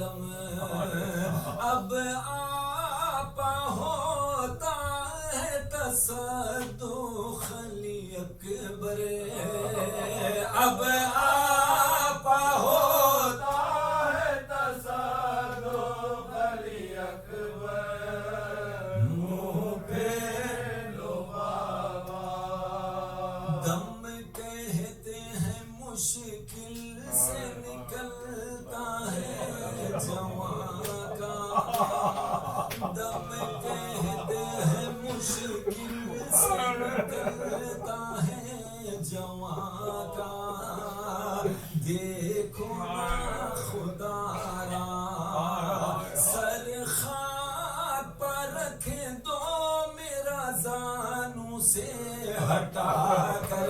عالم اب آپا ہوتا ہے تصدق علی اکبر اب آپا ہوتا ہے تصدق علی اکبر منہ پہ لو بابا دم کہتے ہیں مشکل سے نکلتا ہے جوان کا دم کہتے ہیں مشکل سے نکلتا ہے جوان کا دیکھو نا خدا را سر خاک پر رکھ دو میرا زانو سے ہٹا کر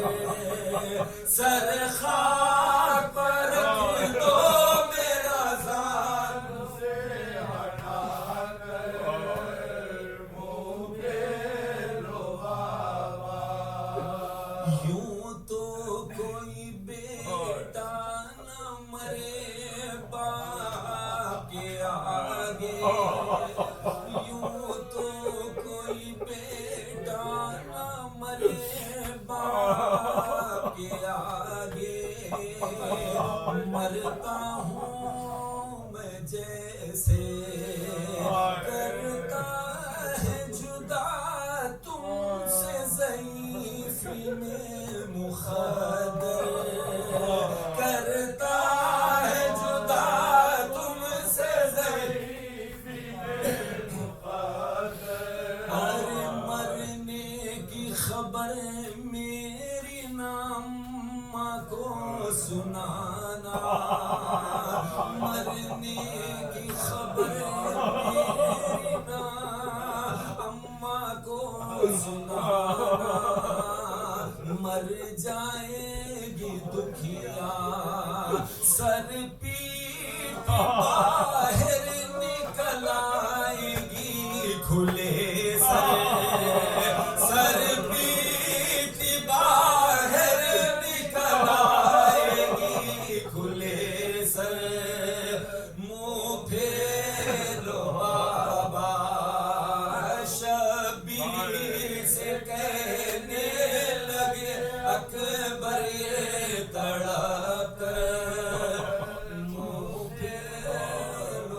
سر خاک پر رکھ دو میرا زانو سے ہٹا کر منہ پہ لو بابا یوں تو کوئی بیٹا نہ مرے باپ کے آگے یوں تو کوئی بیٹا نہ مرے باپ کے آگے مرتا ہوں میں جیسے کرتا ہے جدا تم سے ضعیفی میں مخدر کرتا ہے جدا تم سے ضعیفی میں مخدر ارے مرنے کی خبر میری نامہ کو سنانا مرنے کی خبر میری اماں کو سنانا مر جائے گی دکھیا سر پیٹ باہر نکل آئے گی کھلے سر پیٹ باہر نکل آئے گی کھلے سر منہ پھیرو بابا شبیر سے کہنے لگے اکبر یہ تڑپ منہ پھیرو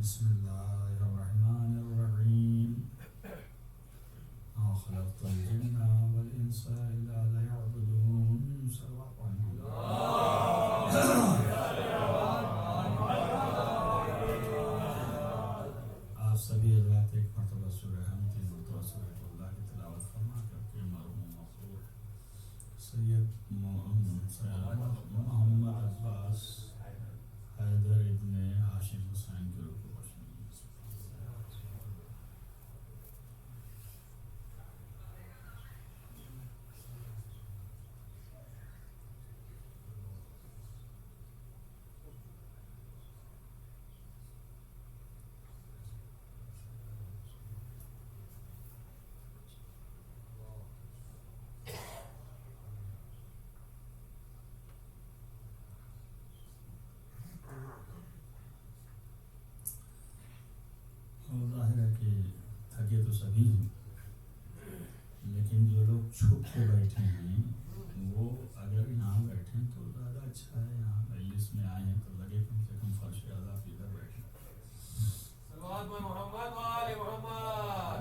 بسم الله الرحمن الرحيم ما خلقت الجن والإنس إلا ليعبدون صلوات آپ سبھی حضرات ایک مرتبہ سورہ حمد کی مرتبہ سورہ اللہ کی تلاوت فرما کر کے مرحوم مغفور سید محمد عباس حیدر ابن ہاشم حسین کی روح کو بخشیں۔ ظاہر ہے کہ تھکے تو سبھی ہیں، لیکن جو لوگ چھپ کے بیٹھے ہیں وہ اگر یہاں بیٹھیں تو زیادہ اچھا ہے۔ یہاں مجلس میں آئے ہیں تو لگے کم سے کم فرش اعلیٰ پہ ادھر بیٹھیں۔ صلوات محمد وآل محمد۔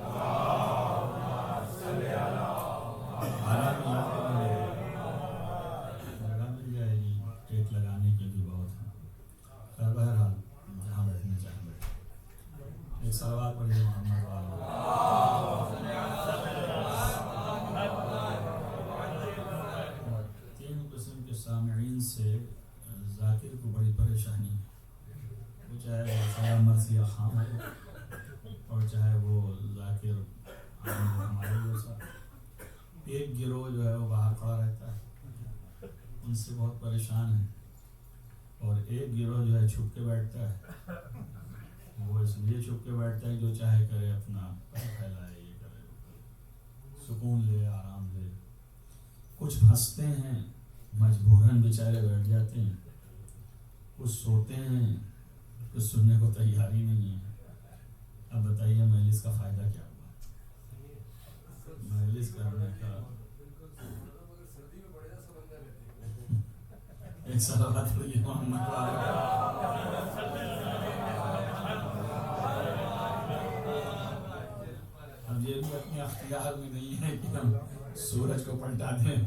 جگہ مل جائے گی، ٹیک لگانے کے بھی بہت ہیں۔ خیر بہرحال جہاں بیٹھنے چاہیں بیٹھیں۔ ایک صلوات پڑھیے محمد وآل محمد۔ تین قسم کے سامعین سے ذاکر کو بڑی پریشانی ہے، وہ چاہے وہ خیا مرثیہ خام ہے اور چاہے وہ ذاکر عام ہمارے جیسا۔ ایک گروہ جو ہے وہ باہر کھڑا رہتا ہے، ان سے بہت پریشان ہے، اور ایک گروہ جو ہے چھپ کے بیٹھتا ہے۔ وہ اس لیے چھپ کے بیٹھتا ہے جو چاہے کرے، اپنا پر پھیلائے، یہ کرے وہ کرے، سکون لے، آرام لے۔ کچھ پھنستے ہیں، مجبوراً بیچارے بیٹھ جاتے ہیں، کچھ سوتے ہیں، کچھ سننے کو تیار ہی نہیں ہے۔ اب بتائیے مجلس کا فائدہ کیا ہوا؟ مجلس کرنے کا ایک صلوات پڑھیے محمد وآل اب یہ بھی اپنے اختیار میں نہیں ہے کہ ہم سورج کو پلٹا دیں۔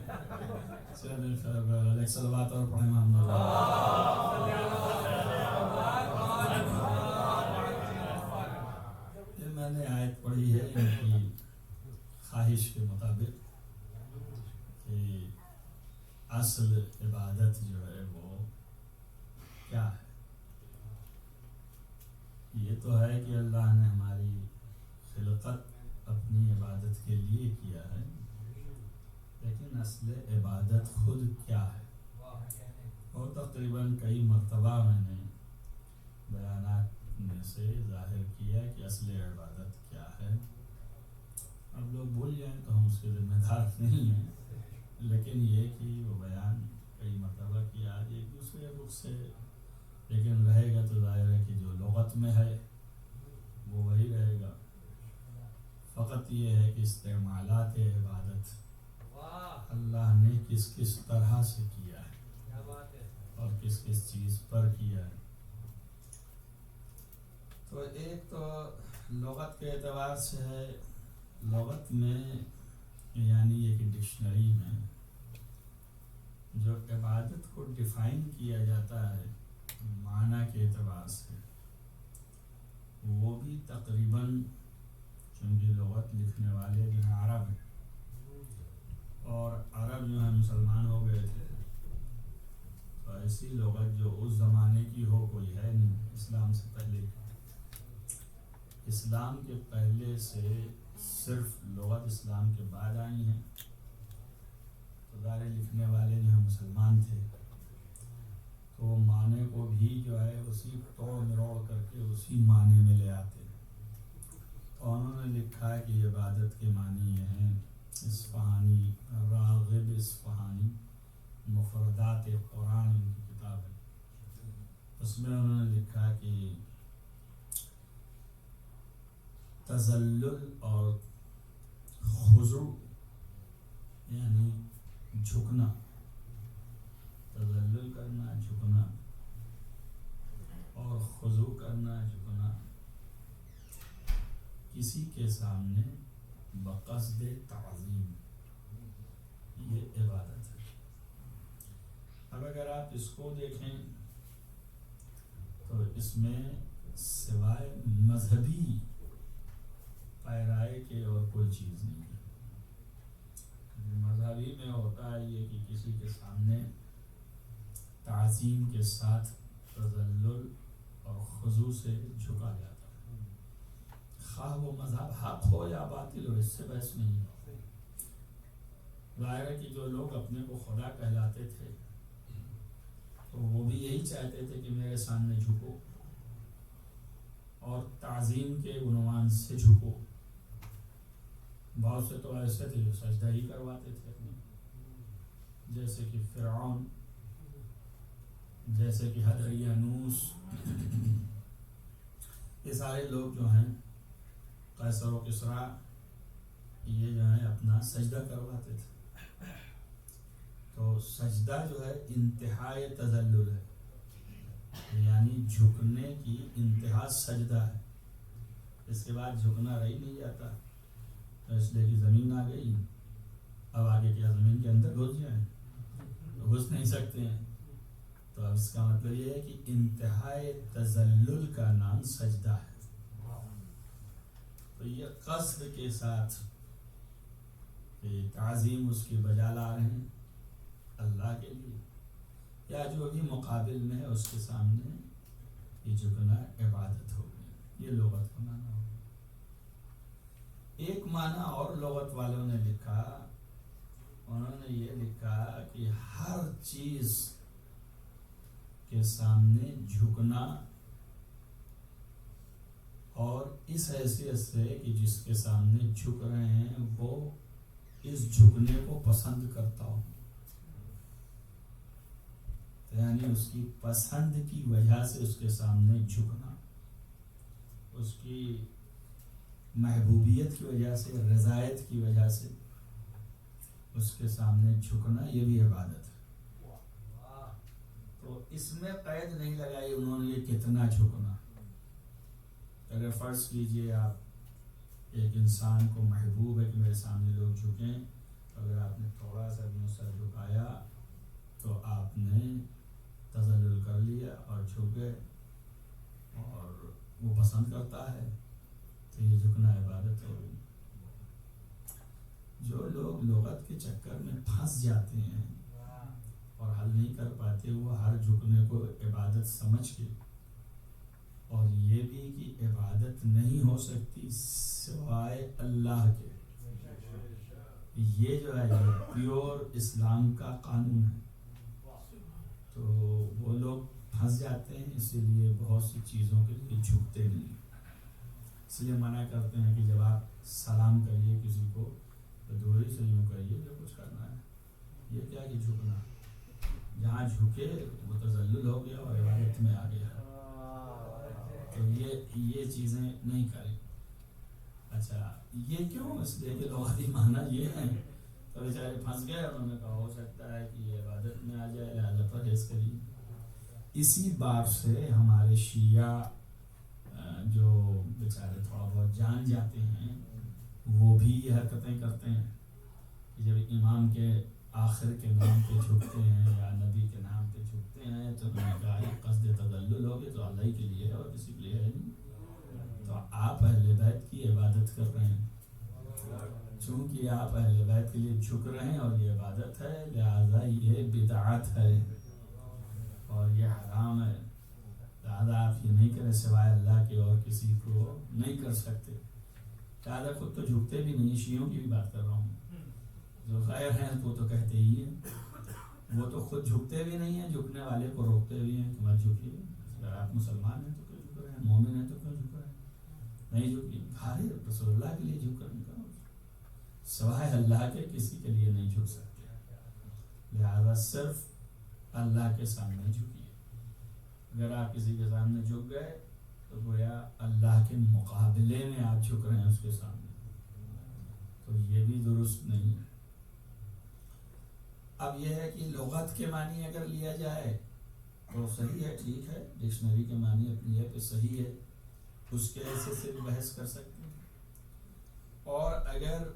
ایک صلوات اور پڑھیں محمد یہ میں نے آیت پڑھی ہے ان کی خواہش کے مطابق کہ اصل عبادت جو ہے وہ کیا ہے؟ یہ تو ہے کہ اللہ نے ہماری خلقت اپنی عبادت کے لیے کیا ہے، لیکن اصل عبادت خود کیا ہے؟ اور تقریباً کئی مرتبہ میں نے بیانات میں سے ظاہر کیا کہ اصل عبادت کیا ہے۔ اب لوگ بھول جائیں تو ہم اس کے ذمہ دار نہیں ہیں، لیکن یہ کہ وہ بیان کئی مرتبہ کیا ایک دوسرے رخ سے، لیکن رہے گا تو ظاہر ہے کہ جو لغت میں ہے وہ وہی رہے گا۔ فقط یہ ہے کہ استعمالات عبادت اللہ نے کس کس طرح سے کیا ہے اور کس کس چیز پر کیا ہے۔ تو ایک تو لغت کے اعتبار سے ہے، لغت میں یعنی ایک ڈکشنری میں جو عبادت کو ڈیفائن کیا جاتا ہے معنی کے اعتبار سے، وہ بھی تقریباً چونکہ لغت لکھنے والے جو ہیں عرب ہیں، اور عرب جو ہیں مسلمان ہو گئے تھے، تو ایسی لغت جو اس زمانے کی ہو کوئی ہے نہیں اسلام سے پہلے۔ اسلام کے پہلے سے صرف لغت اسلام کے بعد آئی ہیں، تو ظاہر لکھنے والے جو ہیں مسلمان تھے، تو وہ معنی کو بھی جو ہے اسی توڑ مروڑ کر کے اسی معنی میں لے آتے ہیں۔ تو انہوں نے لکھا ہے کہ عبادت کے معنی یہ ہیں، اصفہانی راغب اصفہانی مفردات قرآن ان کی کتاب ہے، اس میں انہوں نے لکھا کہ تذلل اور خضوع یعنی جھکنا، تذلل کرنا، جھکنا، اور خضوع کرنا، جھکنا، کسی کے سامنے بقصد تعظیم، یہ عبادت ہے۔ اب اگر آپ اس کو دیکھیں تو اس میں سوائے مذہبی پیرائے کے اور کوئی چیز نہیں ہے۔ مذہبی میں ہوتا ہے یہ کہ کسی کے سامنے تعظیم کے ساتھ تذلل اور خضوع سے جھکا جاتا ہے، خواہ وہ مذہب حق ہو یا باطل ہو، اس سے بحث نہیں ہے۔ ظاہر ہے کہ جو لوگ اپنے کو خدا کہلاتے تھے تو وہ بھی یہی چاہتے تھے کہ میرے سامنے جھکو اور تعظیم کے عنوان سے جھکو۔ بہت سے تو ایسے تھے جو سجدہ ہی کرواتے تھے اپنے، جیسے کہ فرعون، جیسے کہ حدریانوس، یہ سارے لوگ جو ہیں قیصر و کسریٰ، یہ جو ہے اپنا سجدہ کرواتے تھے۔ تو سجدہ جو ہے انتہائی تذلل ہے، یعنی جھکنے کی انتہا سجدہ ہے، اس کے بعد جھکنا رہ نہیں جاتا۔ تو اس لیے کہ زمین آ گئی، اب آگے کیا زمین کے اندر گھس جائیں؟ گھس نہیں سکتے ہیں۔ تو اب اس کا مطلب یہ ہے کہ انتہائی تذلل کا نام سجدہ ہے۔ تو یہ قصد کے ساتھ کہ تعظیم اس کی بجا لا رہے ہیں اللہ کے لیے، یا جو بھی مقابل میں ہے اس کے سامنے یہ جھکنا عبادت ہوگی، یہ لغت کا معنی ہوگا۔ ایک معنی اور لغت والوں نے لکھا، انہوں نے یہ لکھا کہ ہر چیز کے سامنے جھکنا، اور اس حیثیت سے کہ جس کے سامنے جھک رہے ہیں وہ اس جھکنے کو پسند کرتا ہو، یعنی اس کی پسند کی وجہ سے اس کے سامنے جھکنا، اس کی محبوبیت کی وجہ سے، رضایت کی وجہ سے اس کے سامنے جھکنا، یہ بھی عبادت ہے۔ تو اس میں قید نہیں لگائی انہوں نے کتنا جھکنا۔ اگر فرض کیجئے آپ ایک انسان کو محبوب ہے کہ میرے سامنے لوگ جھکیں، اگر آپ نے تھوڑا سا بھی سر جھکایا تو آپ نے تذلل کر لیا اور جھک گئے، اور وہ پسند کرتا ہے تو یہ جھکنا عبادت ہو گئی۔ جو لوگ لغت کے چکر میں پھنس جاتے ہیں اور حل نہیں کر پاتے، وہ ہر جھکنے کو عبادت سمجھ کے، اور یہ بھی کہ عبادت نہیں ہو سکتی سوائے اللہ کے، یہ جو ہے پیور اسلام کا قانون ہے، تو وہ لوگ پھنس جاتے ہیں، اسی لیے بہت سی چیزوں کے لیے جھکتے نہیں، اس لیے منع کرتے ہیں کہ جب آپ سلام کریے کسی کو تو دوری سے یوں کریے جو کچھ کرنا ہے۔ یہ کیا کہ جھکنا، جہاں جھکے وہ تذلل ہو گیا اور عبادت میں آ گیا، تو یہ چیزیں نہیں کریں۔ اچھا یہ کیوں؟ اس لیے کہ لغوی معنی یہ ہے، تو بیچارے پھنس گئے، انہوں نے کہا ہو سکتا ہے کہ یہ عبادت میں آ جائے، لہٰذا پرہیز کریے۔ اسی بات سے ہمارے شیعہ جو بیچارے تھوڑا بہت جان جاتے ہیں، وہ بھی یہ حرکتیں کرتے ہیں کہ جب امام کے آخر کے نام پہ جھکتے ہیں یا نبی کے نام پہ جھکتے ہیں تو انہوں نے کہا یہ قصد تذلل ہوگی تو اللہ ہی کے لیے ہے اور کسی کے لیے ہے نہیں، تو آپ اہل بیت کی عبادت کر رہے ہیں، چونکہ آپ اہل بیت کے لیے جھک رہے ہیں اور یہ عبادت ہے، لہذا یہ بدعت ہے اور یہ حرام ہے، لہذا آپ یہ نہیں کریں سوائے اللہ کے، اور کسی کو نہیں کر سکتے۔ لہذا خود تو جھکتے بھی نہیں، شیعوں کی بھی بات کر رہا ہوں، جو غیر ہیں وہ تو کہتے ہی ہیں، وہ تو خود جھکتے بھی نہیں ہیں، جھکنے والے کو روکتے بھی ہیں کہ مت جھکیے، اگر آپ مسلمان ہیں تو کیوں جھک رہے ہیں، مومن ہیں تو کیوں جھک رہے ہیں، نہیں جھکیے، بھارے رسول اللہ کے لیے جھک کرنے کا سوائے اللہ کے کسی کے لیے نہیں جھک سکتے، لہذا صرف اللہ کے سامنے جھکیے۔ اگر آپ کسی کے سامنے جھک گئے تو گویا اللہ کے مقابلے میں آپ جھک رہے ہیں اس کے سامنے، تو یہ بھی درست نہیں ہے۔ اب یہ ہے کہ لغت کے معنی اگر لیا جائے تو صحیح ہے، ٹھیک ہے، ڈکشنری کے معنی اپنی ہے کہ صحیح ہے، اس کے حیثیت سے بھی بحث کر سکتے ہیں، اور اگر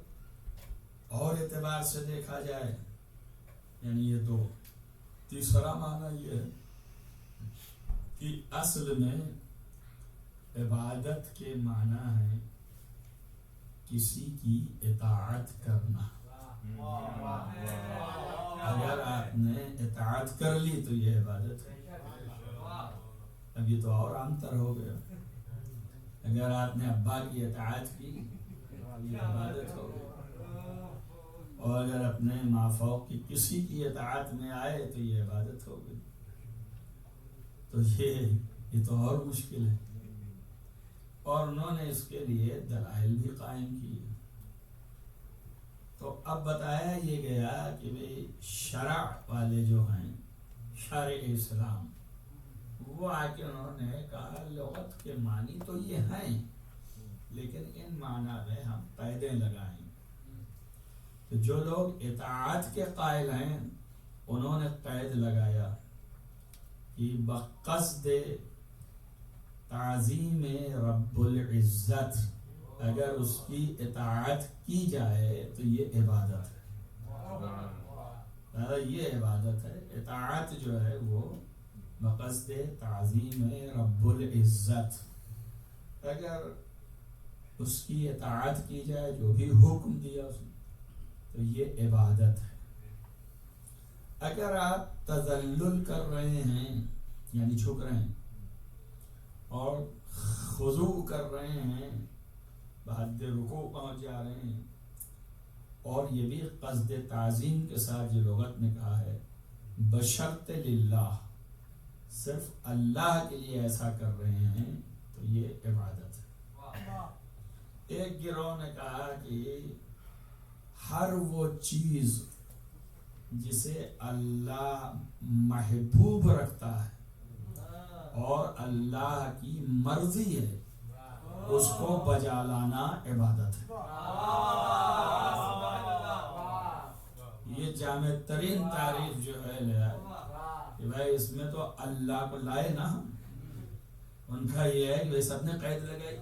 اور اعتبار سے دیکھا جائے یعنی یہ دو، تیسرا معنی یہ ہے کہ اصل میں عبادت کے معنی ہے کسی کی اطاعت کرنا. اگر آپ نے اطاعت کر لی تو یہ عبادت ہے. اب یہ تو اور عام تر ہو گیا. اگر آپ نے ابا کی اطاعت کی یہ عبادت ہو گئی، اور اگر اپنے مافوق کی کسی کی اطاعت میں آئے تو یہ عبادت ہو گئی. تو یہ تو اور مشکل ہے. اور انہوں نے اس کے لیے دلائل بھی قائم کیے. تو اب بتایا یہ گیا کہ بھئی شرع والے جو ہیں، شرع اسلام، وہ آ کے انہوں نے کہا لغت کے معنی تو یہ ہیں لیکن ان معنی میں ہم قیدیں لگائیں. تو جو لوگ اطاعت کے قائل ہیں انہوں نے قید لگایا کہ بقصد تعظیم رب العزت اگر اس کی اطاعت کی جائے تو یہ عبادت ہے. یہ عبادت ہے. اطاعت جو ہے وہ بقصد تعظیم رب العزت، اگر اس کی اطاعت کی جائے جو بھی حکم دیا اس نے تو یہ عبادت ہے. اگر آپ تذلل کر رہے ہیں یعنی جھک رہے ہیں اور خضوع کر رہے ہیں، بحد رکوع پہنچ جا رہے ہیں، اور یہ بھی قصد تعظیم کے ساتھ جو لغت نے کہا ہے بشرط للہ، صرف اللہ کے لیے ایسا کر رہے ہیں تو یہ عبادت ہے. ایک گروہ نے کہا کہ ہر وہ چیز جسے اللہ محبوب رکھتا ہے اور اللہ کی مرضی ہے اس کو بجا لانا عبادت ہے. یہ جامع ترین تعریف جو ہے کہ بھائی اس میں تو اللہ کو لائے نا ہم. ان کا یہ ہے کہ سب نے قید لگائی،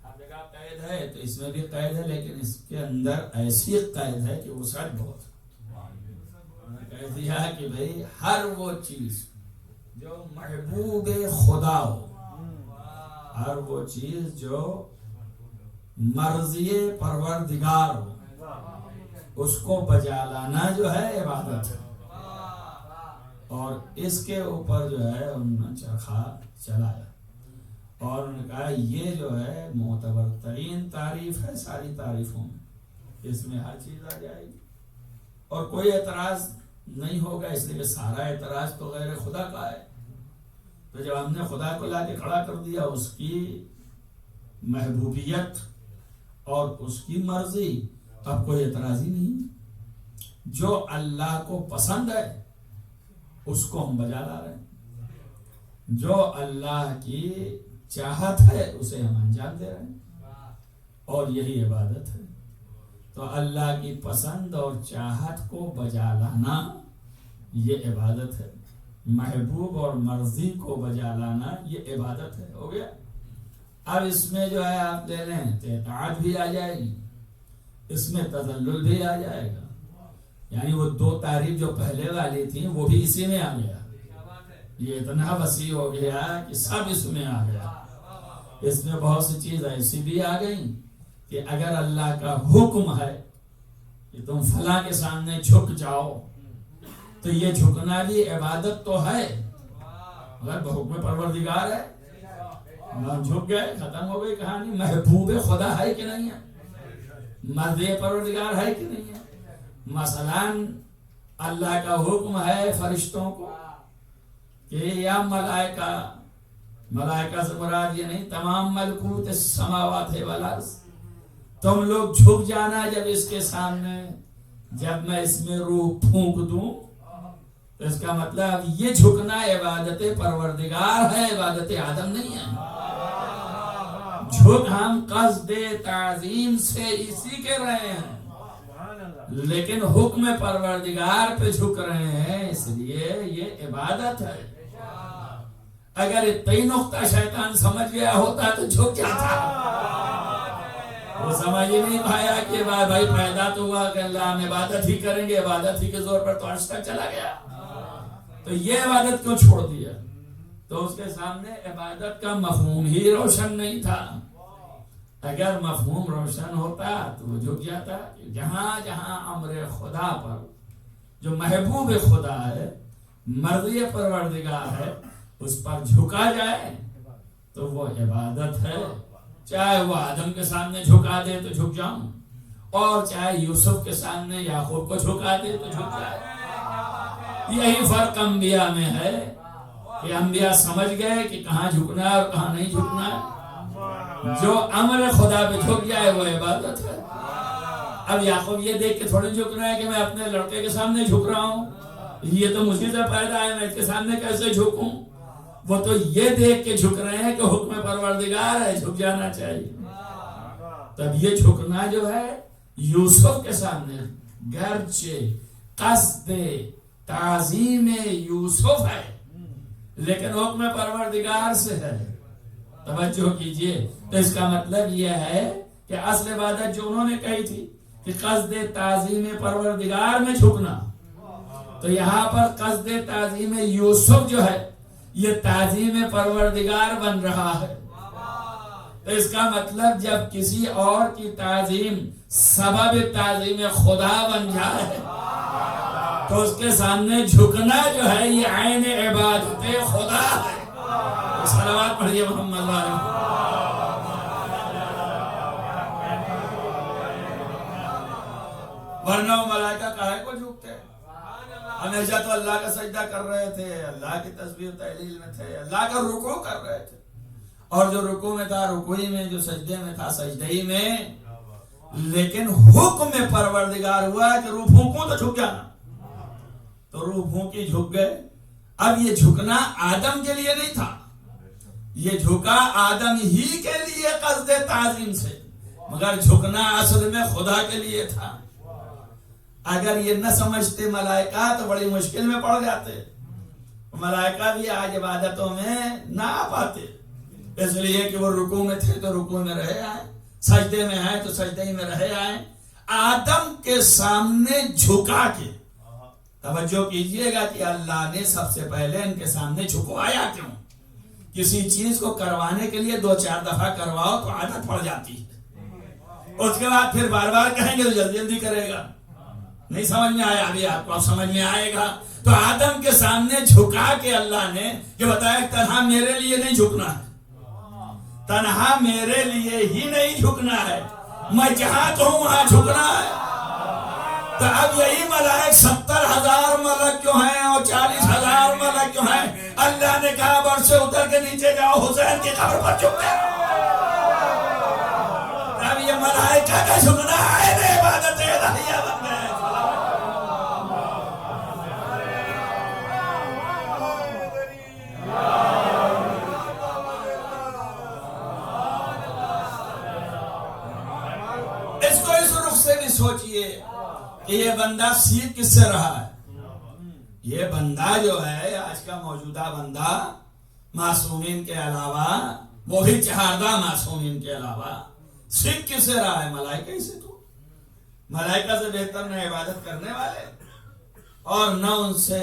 ہر جگہ قید ہے تو اس میں بھی قید ہے، لیکن اس کے اندر ایسی قید ہے کہ وسعت بہت. کہہ دیا کہ بھئی ہر وہ چیز جو محبوب خدا ہو، ہر وہ چیز جو مرضی پروردگار ہو اس کو بجا لانا جو ہے عبادت ہے. اور اس کے اوپر جو ہے انہوں نے چرخا چلایا اور انہوں نے کہا یہ جو ہے معتبر ترین تعریف ہے ساری تعریفوں میں، اس میں ہر چیز آ جائے گی اور کوئی اعتراض نہیں ہوگا، اس لیے کہ سارا اعتراض تو غیر خدا کا ہے. تو جب ہم نے خدا کو لا کے کھڑا کر دیا، اس کی محبوبیت اور اس کی مرضی، اب کوئی اعتراض ہی نہیں. جو اللہ کو پسند ہے اس کو ہم بجا لا رہے ہیں، جو اللہ کی چاہت ہے اسے ہم انجام دے رہے ہیں، اور یہی عبادت ہے. تو اللہ کی پسند اور چاہت کو بجا لانا یہ عبادت ہے، محبوب اور مرضی کو بجا لانا یہ عبادت ہے. ہو گیا. اب اس میں جو ہے آپ لے لیں تو اطاعت بھی آ جائے گی، اس میں تذلل بھی آ جائے گا، یعنی وہ دو تعریف جو پہلے والی تھی وہ بھی اسی میں آ گیا. یہ اتنا وسیع ہو گیا کہ سب اس میں آ گیا. اس میں بہت سی چیز ایسی بھی آ گئی کہ اگر اللہ کا حکم ہے کہ تم فلاں کے سامنے جھک جاؤ تو یہ جھکنا بھی عبادت تو ہے، اگر حکم پروردگار ہے ہم جھک گئے، ختم ہو گئی کہانی. محبوب خدا ہے کہ نہیں ہے، مرضی پروردگار ہے کہ نہیں ہے. مثلا اللہ کا حکم ہے فرشتوں کو کہ یا ملائکہ سے مراد یہ نہیں، تمام ملکوت السماوات والارض، تم لوگ جھک جانا جب اس کے سامنے، جب میں اس میں روح پھونک دوں. تو اس کا مطلب یہ جھکنا عبادت پروردگار ہے، عبادت آدم نہیں ہے. جھک ہم قصد تعظیم سے اسی کے رہے ہیں، لیکن حکم پروردگار پہ جھک رہے ہیں، اس لیے یہ عبادت ہے. اگر اتنی نقطہ شیطان سمجھ گیا ہوتا تو جھک جاتا. وہ سمجھ ہی نہیں پایا کہ بھائی پیدا تو ہوا کہ اللہ ہم عبادت ہی کریں گے، عبادت ہی کے زور پر تو عرش تک چلا گیا، تو یہ عبادت کیوں چھوڑ دیا؟ تو اس کے سامنے عبادت کا مفہوم ہی روشن نہیں تھا۔ اگر مفہوم روشن ہوتا تو وہ جھک جاتا۔ جہاں جہاں امر خدا پر، جو محبوب خدا ہے، مرضی پروردگار ہے، اس پر جھکا جائے تو وہ عبادت ہے۔ چاہے وہ آدم کے سامنے جھکا دے تو جھک جاؤں، اور چاہے یوسف کے سامنے یعقوب کو جھکا دے تو جھک جائے۔ یہی فرق انبیاء میں ہے کہ انبیاء سمجھ گئے کہ کہاں جھکنا ہے اور کہاں نہیں جھکنا ہے۔ جو امر خدا پہ جھک جائے وہ عبادت ہے۔ اب یعقوب یہ دیکھ کے تھوڑے جھکنا ہے کہ میں اپنے لڑکے کے سامنے جھک رہا ہوں، یہ تو مجھے سے پیدا ہے، میں اس کے سامنے کیسے جھکوں؟ وہ تو یہ دیکھ کے جھک رہے ہیں کہ حکم پروردگار ہے، جھک جانا چاہیے۔ تب یہ جھکنا جو ہے یوسف کے سامنے گرچہ قصد تعظیم یوسف ہے، لیکن حکم پروردگار سے ہے۔ توجہ کیجئے، تو اس کا مطلب یہ ہے کہ اصل عبادت جو انہوں نے کہی تھی کہ قصد تعظیم پروردگار میں جھکنا، تو یہاں پر قصد تعظیم یوسف جو ہے یہ تعظیم پروردگار بن رہا ہے۔ تو اس کا مطلب جب کسی اور کی تعظیم سبب تعظیم خدا بن جائے تو اس کے سامنے جھکنا جو ہے یہ عین عبادت خدا ہے۔ صلوات پڑھیے محمد علیہ۔ ورنہ ملائکہ کاہے کو جھکتے ہیں؟ ہمیشہ تو اللہ کا سجدہ کر رہے تھے، اللہ کی تسبیح و تحلیل میں تھے، اللہ کا رکوع کر رہے تھے، اور جو رکوع میں تھا رکوعی میں، جو سجدے میں تھا سجدہی میں۔ لیکن حکم پروردگار ہوا کہ روح پھونکوں تو جھک جانا، تو روح پھونکی جھک گئے۔ اب یہ جھکنا آدم کے لیے نہیں تھا، یہ جھکا آدم ہی کے لیے قصد تعظیم سے، مگر جھکنا اصل میں خدا کے لیے تھا۔ اگر یہ نہ سمجھتے ملائکہ تو بڑی مشکل میں پڑ جاتے۔ ملائکہ بھی آج عبادتوں میں نہ آ پاتے، اس لیے کہ وہ رکوع میں تھے تو رکوع میں رہے آئے، سجدے میں آئے تو سجدے میں رہے آئے۔ آدم کے سامنے جھکا کے، توجہ کیجئے گا کہ اللہ نے سب سے پہلے ان کے سامنے جھکوایا کیوں؟ کسی چیز کو کروانے کے لیے 2-4 دفعہ کرواؤ تو عادت پڑ جاتی ہے، اس کے بعد پھر بار بار کہیں گے تو جلدی جلدی کرے گا۔ نہیں سمجھ میں آیا؟ ابھی آپ کو سمجھ میں آئے گا۔ تو آدم کے سامنے جھکا کے اللہ نے یہ بتایا کہ تنہا میرے لیے نہیں جھکنا ہے، تنہا میرے لیے ہی نہیں جھکنا ہے، میں جہاں کہوں وہاں جھکنا ہے۔ تو اب یہی ملائک 70,000 ملک جو ہیں اور 40,000 ملک جو ہیں، اللہ نے کہا بر سے اتر کے نیچے جاؤ، حسین کی قبر پر جھک گئے۔ اب یہ ملائکہ کا جھکنا ہے، عبادت الہیہ بن گئے۔ اس کو اس رخ سے بھی سوچئے کہ یہ بندہ سیکھ کس سے رہا ہے۔ یہ بندہ جو ہے آج کا موجودہ بندہ، معصومین کے علاوہ، وہی 4 معصومین کے علاوہ سیکھ کس سے رہا ہے؟ ملائکہ سے۔ تو ملائکہ سے بہتر نہ عبادت کرنے والے اور نہ ان سے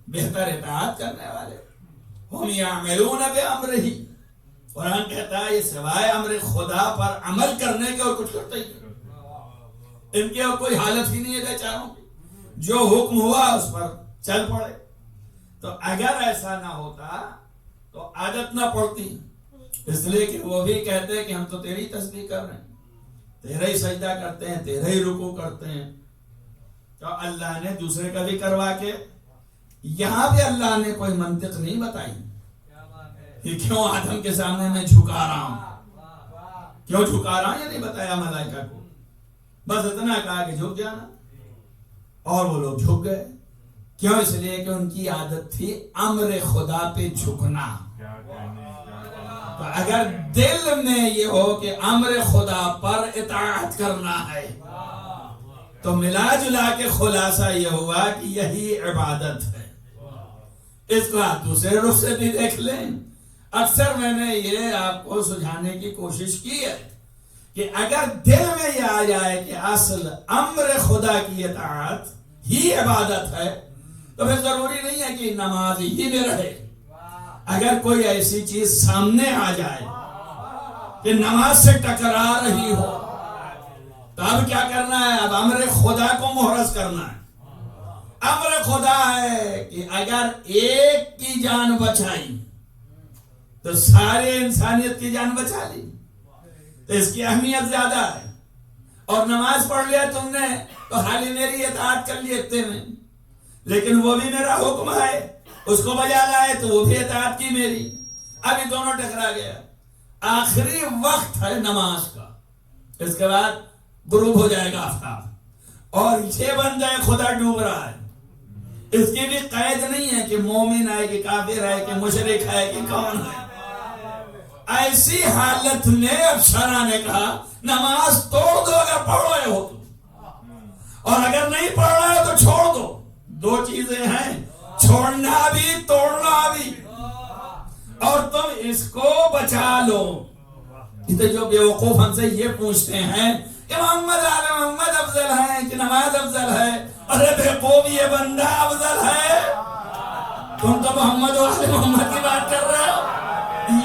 بہتر اطاعت کرنے والے۔ ہم یعملون بامرہ، قرآن کہتا ہے یہ سوائے امر خدا پر عمل کرنے کے اور کچھ کرتے ہی، ان کے اور کوئی حالت ہی نہیں ہے بیچاروں کی، جو حکم ہوا اس پر چل پڑے۔ تو اگر ایسا نہ ہوتا تو عادت نہ پڑتی، اس لیے کہ وہ بھی کہتے ہیں کہ ہم تو تیری تسبیح کر رہے ہیں، تیرا ہی سجدہ کرتے ہیں، تیرا ہی رکوع کرتے ہیں۔ تو اللہ نے دوسرے کا بھی کروا کے، یہاں بھی اللہ نے کوئی منطق نہیں بتائی کہ کیوں آدم کے سامنے میں جھکا رہا ہوں، کیوں جھکا رہا ہوں، یہ نہیں بتایا ملائکہ کو، بس اتنا کہا کہ جھک جانا، اور وہ لوگ جھک گئے۔ کیوں؟ اس لیے کہ ان کی عادت تھی امر خدا پہ جھکنا۔ تو اگر دل میں یہ ہو کہ امر خدا پر اطاعت کرنا ہے تو ملا جلا کے خلاصہ یہ ہوا کہ یہی عبادت ہے۔ اس کو آپ دوسرے رخ سے بھی دیکھ لیں۔ اکثر میں نے یہ آپ کو سمجھانے کی کوشش کی ہے کہ اگر دل میں یہ آ جائے کہ اصل امر خدا کی اطاعت ہی عبادت ہے تو پھر ضروری نہیں ہے کہ نماز ہی میں رہے. اگر کوئی ایسی چیز سامنے آ جائے کہ نماز سے ٹکرا رہی ہو تو اب کیا کرنا ہے؟ اب امر خدا کو محرز کرنا ہے. امر خدا ہے کہ اگر ایک کی جان بچائی تو سارے انسانیت کی جان بچا لی، تو اس کی اہمیت زیادہ ہے. اور نماز پڑھ لیا تم نے تو حالی میری اطاعت کر لی اتنے میں، لیکن وہ بھی میرا حکم ہے، اس کو بجا لائے تو وہ بھی اطاعت کی میری. ابھی دونوں ٹکرا گیا. آخری وقت ہے نماز کا، اس کے بعد غروب ہو جائے گا آفتاب، اور یہ بندہ خدا ڈوب رہا ہے. اس کی بھی قید نہیں ہے کہ مومن ہے کہ کافر ہے کہ مشرک ہے کہ کون ہے. ایسی حالت میں اب شرع نے کہا نماز توڑ دو اگر پڑھ رہے ہو تو، اور اگر نہیں پڑھ رہے ہو تو چھوڑ دو. دو چیزیں ہیں، چھوڑنا بھی توڑنا بھی. اور تم اس کو بچا لو. جو بیوقوف ہم سے یہ پوچھتے ہیں کہ محمد آل محمد افضل ہے کہ نماز افضل ہے؟ ارے بیوقوف یہ بندہ افضل ہے. تم تو محمد آل محمد کی بات کر رہے ہو.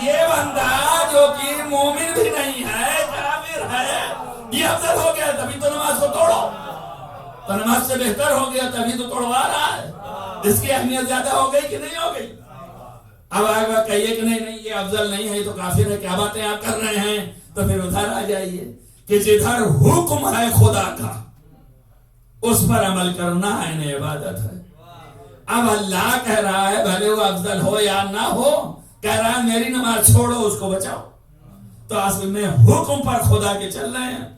یہ بندہ جو کہ مومن بھی نہیں ہے، کافر ہے، یہ افضل ہو گیا تبھی تو نماز کو توڑو. تو نماز سے بہتر ہو گیا تبھی تو توڑوا رہا ہے. اس کی اہمیت زیادہ ہو گئی کہ نہیں ہو گئی؟ اب آگے کہیے کہ نہیں یہ افضل نہیں ہے، یہ تو کافر ہے، کیا باتیں آپ کر رہے ہیں؟ تو پھر ادھر آ جائیے کہ جدھر حکم ہے خدا کا اس پر عمل کرنا ہے عبادت ہے. اب اللہ کہہ رہا ہے بھلے وہ افضل ہو یا نہ ہو، کہہ رہا ہے میری نماز چھوڑو اس کو بچاؤ. تو اصل میں حکم پر خدا کے چل رہے ہیں،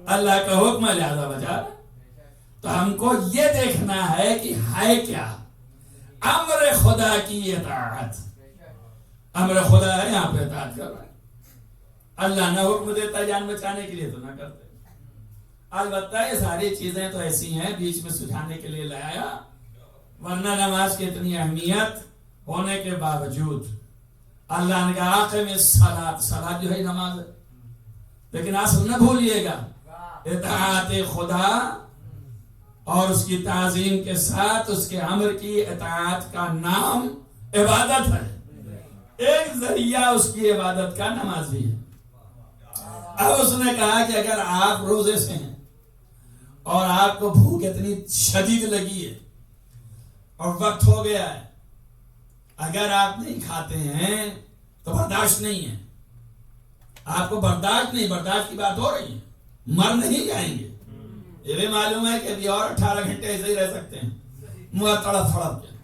اللہ کا حکم ہے لہذا بچا رہے. تو ہم کو یہ دیکھنا ہے کہ ہے کیا امر خدا کی اطاعت. امر خدا ہے یہاں پہ اطاعت کر رہے ہیں. اللہ نہ حکم دیتا جان بچانے کے لیے تو نہ کرتے. البتہ یہ ساری چیزیں تو ایسی ہیں بیچ میں سجھانے کے لیے لایا، ورنہ نماز کی اتنی اہمیت ہونے کے باوجود اللہ نے کہا آخر میں صلاۃ جو ہے نماز ہے. لیکن اصل نہ بھولیے گا اطاعت خدا اور اس کی تعظیم کے ساتھ اس کے امر کی اطاعت کا نام عبادت ہے. ایک ذریعہ اس کی عبادت کا نماز بھی ہے. اب اس نے کہا کہ اگر آپ روزے سے ہیں اور آپ کو بھوک اتنی شدید لگی ہے اور وقت ہو گیا ہے، اگر آپ نہیں کھاتے ہیں تو برداشت نہیں ہے. آپ کو برداشت نہیں، برداشت کی بات ہو رہی ہے، مر نہیں جائیں گے. یہ بھی معلوم ہے کہ ابھی اور 18 گھنٹے ایسے ہی رہ سکتے ہیں منہ تڑپ تڑپ کے.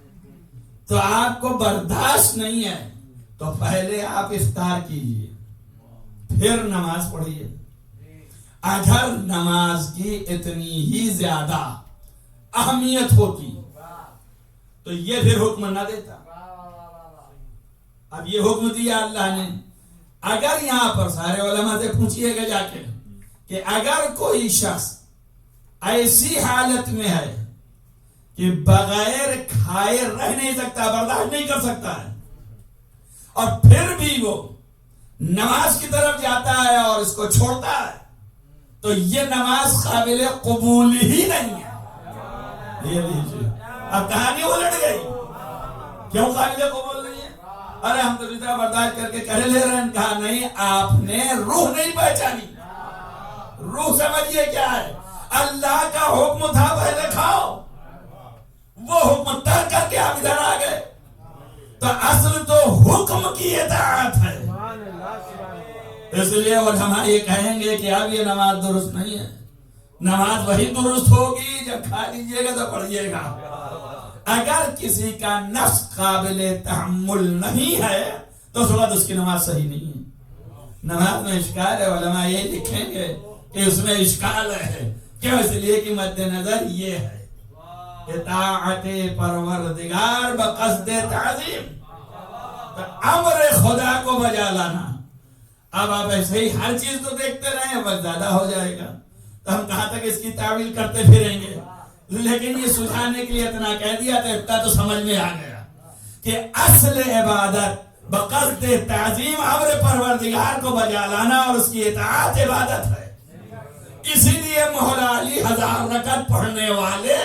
تو آپ کو برداشت نہیں ہے تو پہلے آپ افطار کیجئے پھر نماز پڑھیے. اگر نماز کی اتنی ہی زیادہ اہمیت ہوتی تو یہ پھر حکم نہ دیتا. اب یہ حکم دیا اللہ نے. اگر یہاں پر سارے علماء سے پوچھئے گا جا کے کہ اگر کوئی شخص ایسی حالت میں ہے کہ بغیر کھائے رہ نہیں سکتا، برداشت نہیں کر سکتا ہے، اور پھر بھی وہ نماز کی طرف جاتا ہے اور اس کو چھوڑتا ہے تو یہ نماز قابل قبول ہی نہیں ہے. اب کہانی الٹ گئی. کیوں قابل قبول نہیں ہے؟ ارے ہم تو جتنا برداشت کر کے کہہ لے رہے ہیں. کہا نہیں، آپ نے روح نہیں پہچانی. روح سمجھیے کیا ہے. اللہ کا حکم تھا پہلے کھاؤ، وہ حکم ترک کر کے آپ ادھر آ گئے. تو اصل تو حکم کی اطاعت ہے. اس لیے علماء یہ کہیں گے کہ اب یہ نماز درست نہیں ہے. نماز وہی درست ہوگی جب کھا لیجئے گا تو پڑھیے گا. اگر کسی کا نفس قابل تحمل نہیں ہے تو اس وقت اس کی نماز صحیح نہیں ہے. نماز میں اشکال ہے. علماء یہ لکھیں گے کہ اس میں اشکال ہے. کیوں؟ اس لیے کہ مد نظر یہ ہے اطاعت پروردگار بقصد تعظیم، امر خدا کو بجا لانا. اب آپ ایسے ہی ہر چیز کو دیکھتے رہیں بس زیادہ ہو جائے گا. تو ہم کہاں تک اس کی تعویل کرتے پھریں گے. لیکن یہ سجھانے کے لیے اتنا کہہ دیا تو اتنا تو سمجھ میں آ گیا کہ اصل عبادت بقصد تعظیم امر پروردگار کو بجا لانا اور اس کی اطاعت عبادت ہے. اسی لیے مولا علی 1000 رکعت پڑھنے والے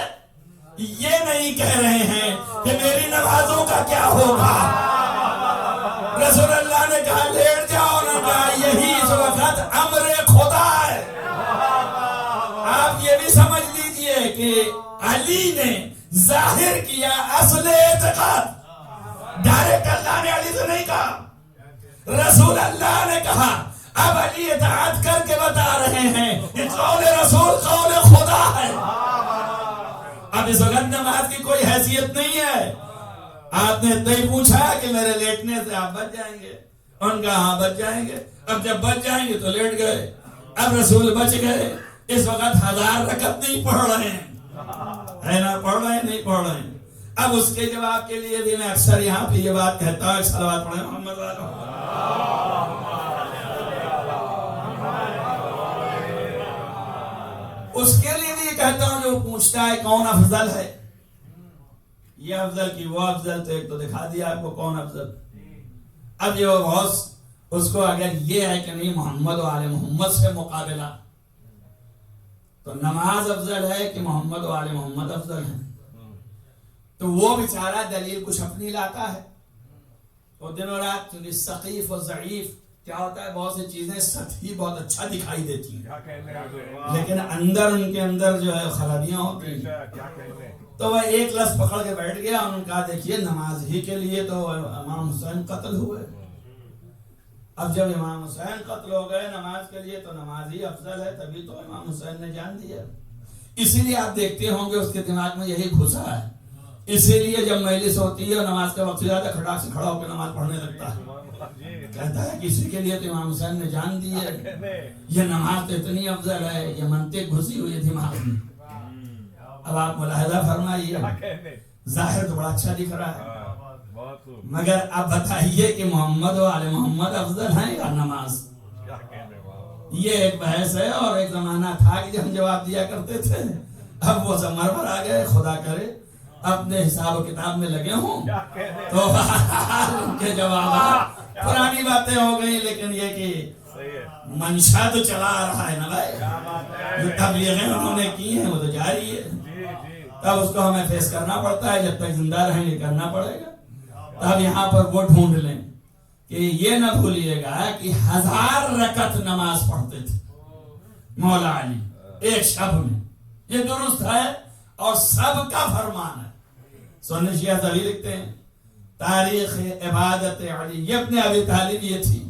یہ نہیں کہہ رہے ہیں کہ میری نمازوں کا کیا ہوگا. رسول اللہ نے کہا لیٹ جاؤ، نے کہا یہی اس وقت امر خدا ہے. آپ یہ بھی سمجھ لیجئے کہ علی نے ظاہر کیا اصل اعتقاد. ڈائریکٹ اللہ نے علی سے نہیں کہا، رسول اللہ نے کہا. اب علی اطاعت کر کے بتا رہے ہیں کہ قول رسول قول خدا ہے. اب اس وقت نماز کی کوئی حیثیت نہیں ہے. آپ نے اتنا ہی پوچھا کہ میرے لیٹنے سے آپ بچ جائیں گے. ان کا ہاں بچ جائیں گے. اب جب بچ جائیں گے تو لیٹ گئے. اب رسول بچ گئے. اس وقت 1000 رکعت نہیں پڑھ رہے ہیں، ہے نا؟ پڑھ رہے ہیں نہیں پڑھ رہے ہیں. اب اس کے جواب کے لیے بھی میں اکثر یہاں پہ یہ بات کہتا ہوں، صلوات پڑھیں محمد والوں. اس کے لیے بھی یہ کہتا ہوں جو پوچھتا ہے کون افضل ہے، یہ افضل کی وہ افضل، تو ایک تو دکھا دیا آپ کو کون افضل. اب یہ غوث اس کو اگر یہ ہے کہ نہیں محمد و آل محمد سے مقابلہ، تو نماز افضل ہے کہ محمد و آل محمد افضل ہے. تو وہ بیچارہ دلیل کچھ اپنی لاتا ہے. وہ دن و رات چونکہ ثقیف و ضعیف کیا ہوتا ہے، بہت سی چیزیں سطحی بہت اچھا دکھائی دیتی ہیں لیکن اندر ان کے اندر جو ہے خرابیاں ہوتی ہیں. تو وہ ایک لفظ پکڑ کے بیٹھ گیا اور ان کا دیکھیے نماز ہی کے لیے تو امام حسین قتل ہوئے. اب جب امام حسین قتل ہو گئے نماز کے لیے تو نماز ہی افضل ہے، تبھی تو امام حسین نے جان دیا. اسی لیے آپ دیکھتے ہوں گے اس کے دماغ میں یہی گھسا ہے. اسی لیے جب مجلس ہوتی ہے اور نماز کا وقت زیادہ کھٹاک سے کھڑا ہو کے نماز پڑھنے لگتا ہے. کہتا ہے کسی کے لیے تو امام حسین نے جان دی ہے، یہ نماز تو اتنی افضل ہے. یہ منطق گھسی ہوئی ہے دماغ میں. اب آپ ملاحظہ فرمائیے، ظاہر تو بڑا اچھا دکھ رہا ہے مگر اب بتائیے کہ محمد و آل محمد افضل ہیں یا نماز؟ یہ ایک بحث ہے. اور ایک زمانہ تھا کہ ہم جواب دیا کرتے تھے، اب وہ سب مرمر آ گئے. خدا کرے اپنے حساب و کتاب میں لگے ہوں تو ان کے جوابات پرانی باتیں ہو گئی. لیکن یہ کہ منشا تو چلا رہا ہے نا بھائی، جو تبلیغیں انہوں نے کی ہیں وہ تو جاری ہے. تب اس کو ہمیں فیس کرنا پڑتا ہے، جب تک زندہ رہیں گے کرنا پڑے گا. تب یہاں پر وہ ڈھونڈ لیں کہ یہ نہ بھولیے گا کہ 1000 رکعت نماز پڑھتے تھے مولا علی ایک شب میں. یہ درست ہے اور سب کا فرمان ہے. سنی شیعہ زوی لکھتے ہیں تاریخ عبادت علی ابن ابی طالب یہ تھی.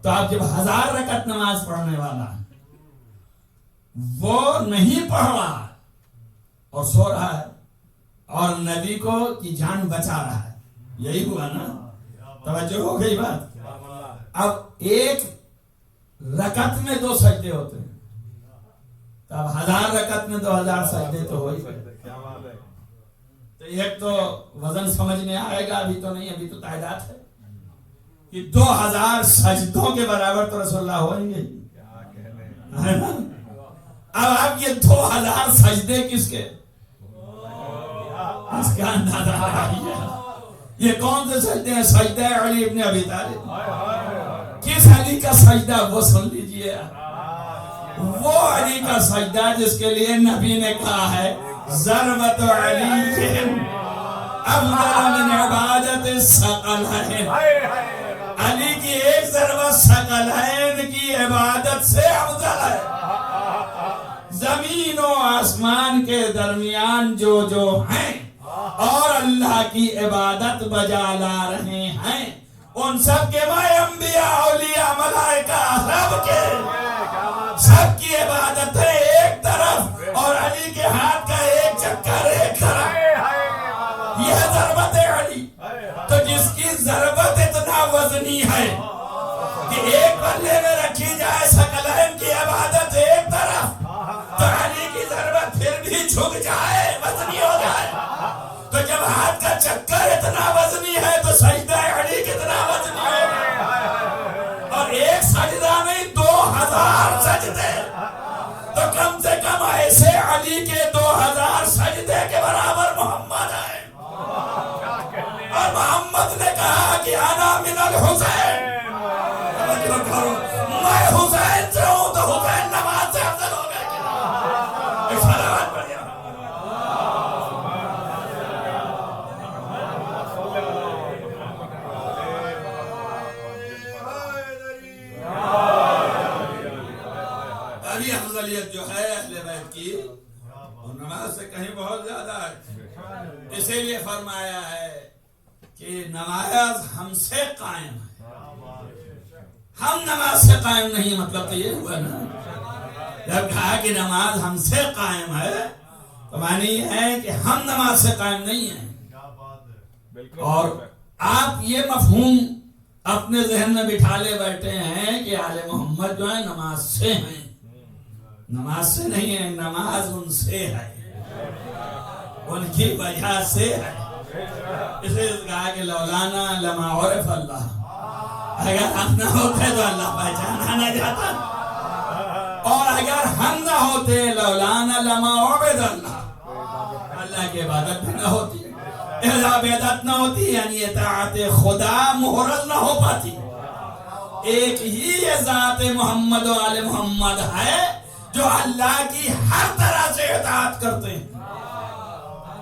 تو آپ جب 1000 رکعت نماز پڑھنے والا ہے، وہ نہیں پڑھ رہا ہے اور سو رہا ہے اور نبی کو کی جان بچا رہا ہے، یہی ہوا نا؟ توجہ ہو گئی بات. اب ایک رکعت میں 2 سجدے ہوتے ہیں، تو اب 1000 رکعت میں 2000 سجدے تو ہو ہی گئے. تو ایک تو وزن سمجھ میں آئے گا، ابھی تو نہیں، ابھی تو تعداد ہے کہ 2000 سجدوں کے برابر تو رسول اللہ ہوئیں گے. اب آپ یہ 2000 سجدے کس کے، اس کا اندازہ لگائیے. یہ کون سے سجدے ہیں؟ سجدہ علی ابن ابی طالب. کس علی کا سجدہ وہ سن لیجئے. وہ علی کا سجدہ جس کے لیے نبی نے کہا ہے ضربت علی افضل من عبادت ثقلین. علی کی ایک ضربت ثقلین کی عبادت سے افضل ہے. زمین و آسمان کے درمیان جو ہیں اور اللہ کی عبادت بجا لا رہے ہیں، ان سب کے میں انبیاء اولیاء ملائکہ سب کی عبادت ہے ایک طرف اور علی کے ہاتھ کا ایک چکر ایک طرف. یہ ضربت علی. تو جس کی ضربت اتنا وزنی ہے کہ ایک پلے میں رکھی جائے ثقلین کی عبادت ایک طرف، تو علی کی ضربت پھر بھی جھک جائے، وزنی ہو جائے. تو جب ہاتھ کا چکر اتنا وزنی ہے تو سجدہ علی کتنا وزنی ہے. اور ایک سجدہ نہیں 2000 سجدے. تو کم سے کم ایسے علی کے 2000 سجدے کے برابر محمد ہے. اور محمد نے کہا کہ انا من الحسین، میں حسین سے ہوں، تو حسین نماز سے افضل ہو گیا کہ ایک صلوات پڑھیے۔ ابھی افضلیت جو ہے اہل بیت کی اور نماز سے کہیں بہت زیادہ ہے، اسی لیے فرمایا ہے کہ نماز ہم سے قائم ہے، ہم نماز سے قائم نہیں، مطلب تو یہ ہوا نا، جب کہا کہ نماز ہم سے قائم ہے تو معنی یہ ہے کہ ہم نماز سے قائم نہیں ہیں۔ اور آپ یہ مفہوم اپنے ذہن میں بٹھا لے بیٹھے ہیں کہ آل محمد جو ہے نماز سے ہیں، نماز سے نہیں ہے، نماز ان سے ہے، ان کی وجہ سے ہے۔ اس لیے کہا کہ لولانا لما عرف اللہ، اگر ہم نہ ہوتے تو اللہ پہچانا نہ جاتا، اور اگر ہم نہ ہوتے لولانا لما عبد اللہ، اللہ کی عبادت بھی نہ ہوتی، عبادت نہ ہوتی یعنی اطاعت خدا محرز نہ ہو پاتی۔ ایک ہی ذات محمد و آل محمد ہے جو اللہ کی ہر طرح سے اطاعت کرتے ہیں،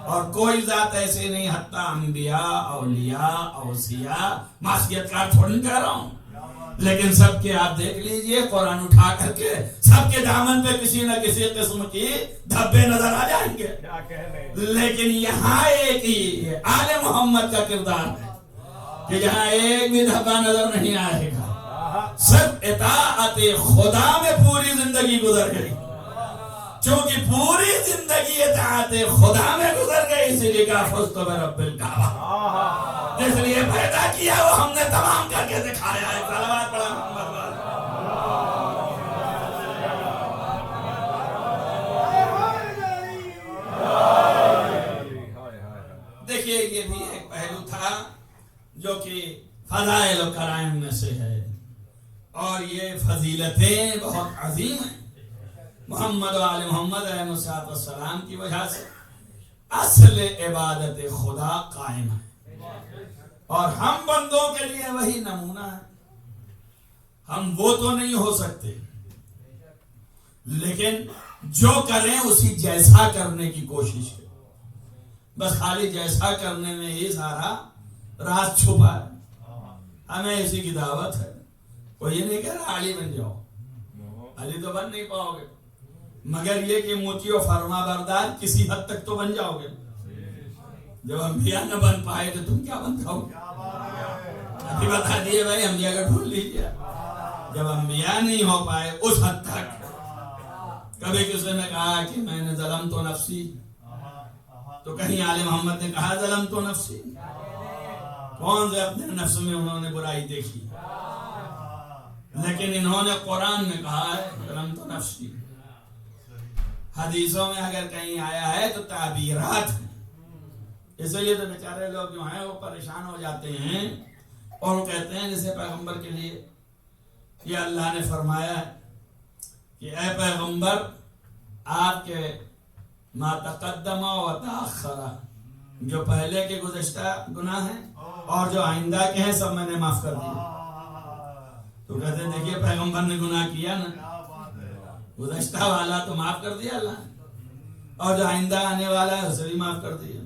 اور کوئی ذات ایسے نہیں، حتیٰ انبیاء، اولیاء، اوصیاء، معصیت کار تھوڑی کہہ رہا ہوں، لیکن سب کے آپ دیکھ لیجئے قرآن اٹھا کر کے سب کے دامن پہ کسی نہ کسی قسم کی دھبے نظر آ جائیں گے، لیکن یہاں ایک ہی آل محمد کا کردار ہے کہ جہاں ایک بھی دھبا نظر نہیں آئے گا، صرف اطاعت خدا میں پوری زندگی گزر گئی، چونکہ پوری زندگی اطاعت خدا میں گزر گئی، اسی لیے کہا فزت برب الکعبہ، جس لیے پیدا کیا وہ ہم نے تمام کر کے دکھایا ہے۔ صلوات پڑھا محمد والے۔ دیکھیے یہ بھی ایک پہلو تھا جو کہ فضائل و کرائم میں سے ہے، اور یہ فضیلتیں بہت عظیم ہیں۔ محمد و آل محمد علیہ السلام کی وجہ سے اصل عبادت خدا قائم ہے، اور ہم بندوں کے لیے وہی نمونہ ہے۔ ہم وہ تو نہیں ہو سکتے، لیکن جو کریں اسی جیسا کرنے کی کوشش کریں، بس خالی جیسا کرنے میں ہی سارا راز چھپا ہے۔ ہمیں اسی کی دعوت ہے، کوئی یہ نہیں کہہ رہا علی بن جاؤ، علی تو بن نہیں پاؤ گے، مگر یہ کہ مطیع و فرما بردار کسی حد تک تو بن جاؤ گے۔ جب انبیاء نہ بن پائے تو تم کیا بن جاؤ گے؟ ابھی بتا دیے بھائی، انبیاء کا ڈھونڈ لیجیے۔ جب انبیاء نہیں ہو پائے اس حد تک، کبھی کسی نے کہا کہ میں نے ظلم تو نفسی، تو کہیں آل محمد نے کہا ظلم تو نفسی؟ کون سے اپنے نفس میں انہوں نے برائی دیکھی؟ لیکن انہوں نے قرآن میں کہا ہے ظلم تو نفسی۔ حدیثوں میں اگر کہیں آیا ہے تو تعبیرات ہیں، اس لیے تو بیچارے لوگ جو ہیں وہ پریشان ہو جاتے ہیں، اور وہ کہتے ہیں جیسے پیغمبر کے لیے یہ اللہ نے فرمایا ہے کہ اے پیغمبر آپ کے ما تقدم و تاخر، جو پہلے کے گزشتہ گناہ ہیں اور جو آئندہ کے ہیں سب میں نے معاف کر دیا۔ تو کہتے ہیں دیکھیے پیغمبر نے گناہ کیا نا، گزشتہ والا تو معاف کر دیا اللہ نے، اور جو آئندہ آنے والا ہے اسے بھی معاف کر دیا۔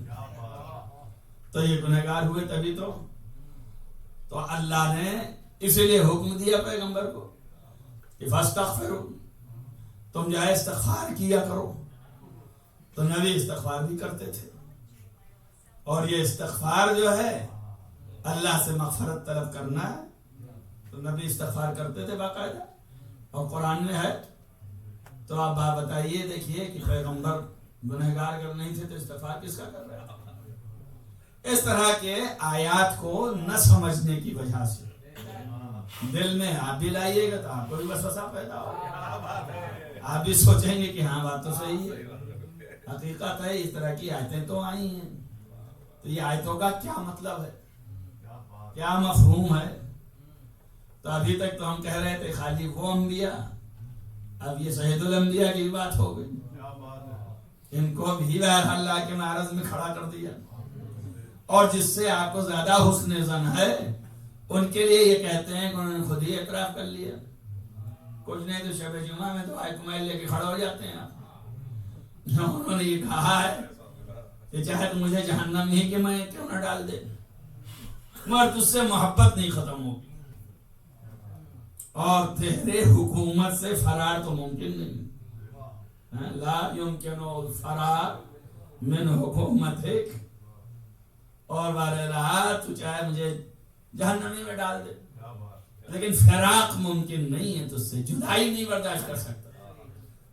تو یہ گنہگار ہوئے تبھی تو اللہ نے اسی لیے حکم دیا پیغمبر کو کہ فاستغفروا، تم جو ہے استغفار کیا کرو۔ تو نبی استغفار بھی کرتے تھے، اور یہ استغفار جو ہے اللہ سے مغفرت طلب کرنا ہے، تو نبی استغفار کرتے تھے باقاعدہ، اور قرآن میں ہے۔ تو آپ بات بتائیے، دیکھیے کہ پیغمبر گنہگار اگر نہیں تھے تو استغفار کس کا کر رہے ہیں؟ اس طرح کے آیات کو نہ سمجھنے کی وجہ سے دل میں آپ بھی لائیے گا تو آپ کو بھی وسوسہ پیدا ہوگا، آپ بھی سوچیں گے کہ ہاں بات تو صحیح ہے، حقیقت ہے اس طرح کی آیتیں تو آئی ہیں، تو یہ آیتوں کا کیا مطلب ہے، کیا مفہوم ہے؟ تو ابھی تک تو ہم کہہ رہے تھے خالی وہ انبیاء، اب یہ سید الانبیاء کی بات ہو گئی، ان کو بھی بہرحال اللہ کے معرض میں کھڑا کر دیا۔ اور جس سے آپ کو زیادہ حسن ظن ہے ان کے لیے یہ کہتے ہیں کہ انہوں نے خود ہی اعتراف کر لیا. کچھ نہیں تو شب جمعہ میں تو آئے کمائل لے کے کھڑا ہو جاتے ہیں آپ. انہوں نے یہ کہا ہے کہ چاہے تو مجھے جہنم ہی کہ میں کیوں نہ ڈال دے، مگر تجھ سے محبت نہیں ختم ہوگی اور تیرے حکومت سے فرار تو ممکن نہیں. لا يمكن الفرار من حکومتک، اور بارے رہا تو چاہے مجھے جہنمی میں ڈال دے لیکن فراق ممکن نہیں ہے، تجھ سے جدائی نہیں برداشت کر سکتا.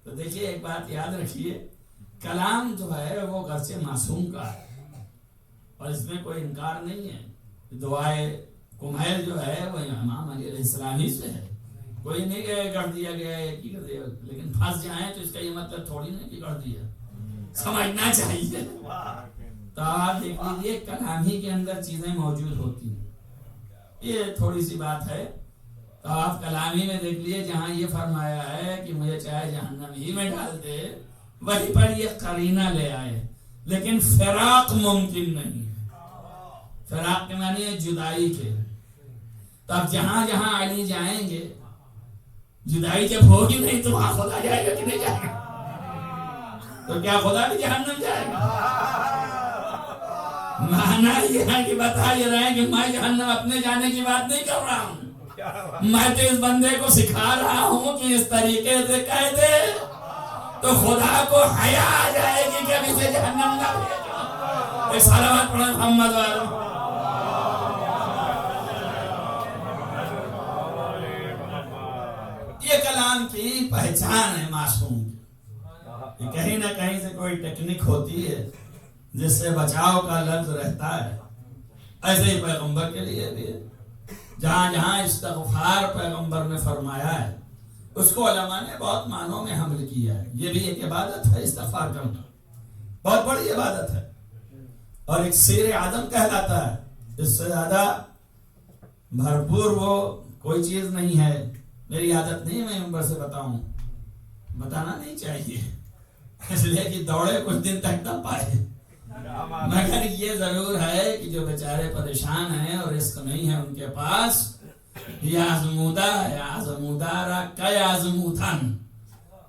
تو دیکھیے ایک بات یاد رکھیے، کلام جو ہے وہ گرچہ معصوم کا ہے اور اس میں کوئی انکار نہیں ہے. دعائے کمیل جو ہے وہ امام علی علیہ السلام ہی سے ہے، کوئی نہیں کہ کر دیا گیا ہے کی کر دیا، لیکن پھنس جائیں تو اس کا یہ مطلب تھوڑی نہیں کہ کر دیا، سمجھنا چاہیے. تو آپ دیکھ لیجیے کلام ہی کے اندر چیزیں موجود ہوتی ہیں. یہ تھوڑی سی بات ہے. تو آپ کلامی میں دیکھ لیے جہاں یہ فرمایا ہے کہ مجھے چاہے جہنم ہی میں ڈال دے، وہیں پر یہ قرینہ لے آئے لیکن فراق ممکن نہیں ہے. فراق کے معنی ہے جدائی کے. تو اب جہاں جہاں علی جائیں گے جدائی جب ہوگی نہیں تو وہاں خدا جائے گا کہ نہیں جائے گا؟ تو کیا خدا بھی جہنم جائے گا؟ معنی یہ ہے کہ بتا یہ رہے ہیں کہ میں جہنم اپنے جانے کی بات نہیں کر رہا ہوں، میں تو اس بندے کو سکھا رہا ہوں کہ اس طریقے سے کہہ دے تو خدا کو حیا آ جائے گی کہ ابھی سے جہنم نہ بھیجو. ایک صلوات پڑھیں محمد والے. یہ کلام کی پہچان ہے معصوم کی. کہیں نہ کہیں سے کوئی ٹیکنک ہوتی ہے جس سے بچاؤ کا لفظ رہتا ہے. ایسے ہی پیغمبر کے لیے بھی ہے. جہاں جہاں استغفار پیغمبر نے فرمایا ہے اس کو علماء نے بہت معنوں میں حمل کیا ہے. یہ بھی ایک عبادت ہے، استغفار کرنا بہت بڑی عبادت ہے اور ایک سیر اعظم کہلاتا ہے. اس سے زیادہ بھرپور وہ کوئی چیز نہیں ہے. میری عادت نہیں میں منبر سے بتاؤں، بتانا نہیں چاہیے اس لیے کہ دوڑے کچھ دن تک نہ پائے، مگر یہ ضرور ہے کہ جو بیچارے پریشان ہیں اور رزق نہیں ہے ان کے پاس، یا آزمودارا کئی آزمودن،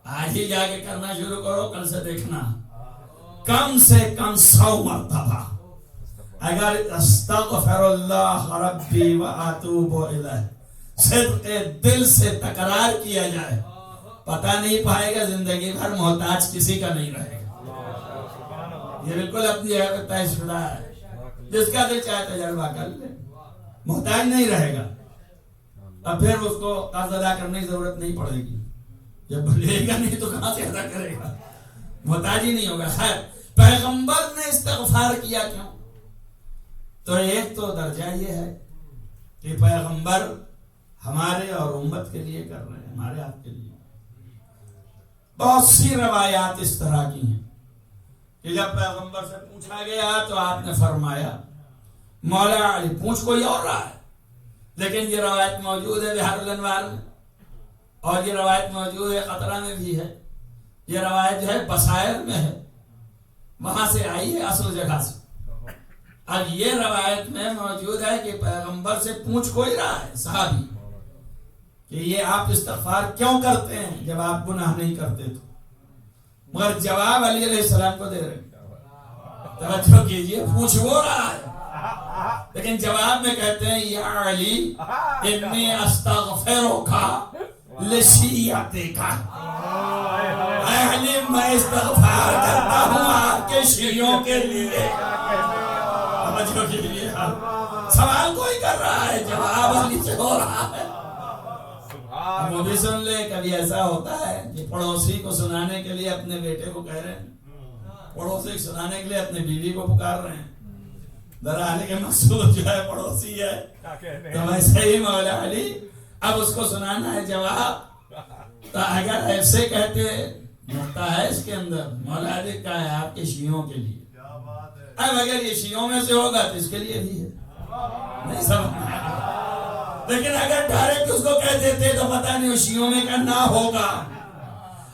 آج ہی جا کے کرنا شروع کرو، کل سے دیکھنا کم سے کم 100 مرتبہ اگر استغفر اللہ ربی و اتوب الیہ صدق دل سے تکرار کیا جائے، پتہ نہیں پائے گا زندگی بھر محتاج کسی کا نہیں رہے گا. یہ بالکل اپنی جگہ پہ طے شدہ ہے. جس کا دل چاہے تجربہ کر لے، محتاج نہیں رہے گا. اب پھر اس کو قرض ادا کرنے کی ضرورت نہیں پڑے گی. جب لے گا نہیں تو کہاں سے ادا کرے گا؟ محتاج ہی نہیں ہوگا. خیر، پیغمبر نے استغفار کیا کیوں؟ تو ایک تو درجہ یہ ہے کہ پیغمبر ہمارے اور امت کے لیے کر رہے ہیں، ہمارے آپ کے لیے. بہت سی روایات اس طرح کی ہیں کہ جب پیغمبر سے پوچھا گیا تو آپ نے فرمایا مولا علی، پوچھ کوئی اور رہا ہے لیکن یہ روایت موجود ہے بحر الانوار میں اور یہ روایت موجود ہے قطرہ میں بھی ہے. یہ روایت جو ہے بصائر میں ہے، وہاں سے آئی ہے اصل جگہ سے. اب یہ روایت میں موجود ہے کہ پیغمبر سے پوچھ کوئی رہا ہے صحابی کہ یہ آپ استغفار کیوں کرتے ہیں جب آپ گناہ نہیں کرتے تو، مگر جواب علی علیہ السلام کو دے رہے ہیں. توجہ کیجئے، پوچھ وہ رہا ہے لیکن جواب میں کہتے ہیں یا علی انی استغفرک لشیعتک، اے علی میں استغفار کرتا ہوں آپ کے شیعوں کے لیے. توجہ کیجئے، سوال کوئی کر رہا ہے، جواب علی سے ہو رہا ہے. اب وہ بھی سن لے. کبھی ایسا ہوتا ہے کہ پڑوسی کو سنانے کے لیے اپنے بیٹے کو کہہ رہے ہیں، پڑوسی کو سنانے کے لیے اپنے بیوی کو پکار رہے ہیں، دراصل کے مقصود جو ہے پڑوسی ہے. تو ویسے ہی مولا علی اب اس کو سنانا ہے جواب. تو اگر ایسے کہتے نقطہ ہے اس کے اندر، مولا علی کا ہے آپ کے شیعوں کے لیے. اب اگر یہ شیعوں میں سے ہوگا تو اس کے لیے بھی ہے، نہیں سمجھ. لیکن اگر ڈائریکٹ اس کو کہہ دیتے تو پتہ نہیں وہ شیعوں میں کا نہ ہوگا.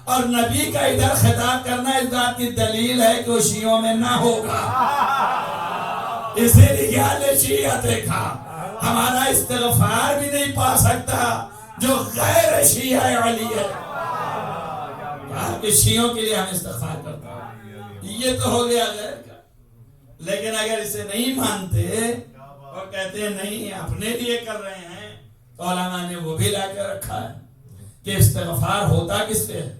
اور نبی کا ادھر خطاب کرنا اس بات کی دلیل ہے کہ وہ شیعوں میں نہ ہوگا. اسے رجال شیعہ دیکھا ہمارا استغفار بھی نہیں پا سکتا جو غیر شیعہ علی ہے. کہ شیعوں کے لیے ہم استغفار کرتے ہیں، یہ تو ہو گیا غیر کا. لیکن اگر اسے نہیں مانتے اور کہتے ہیں نہیں اپنے لیے کر رہے ہیں، تو علماء نے وہ بھی لا کے رکھا ہے کہ استغفار ہوتا کس سے ہے.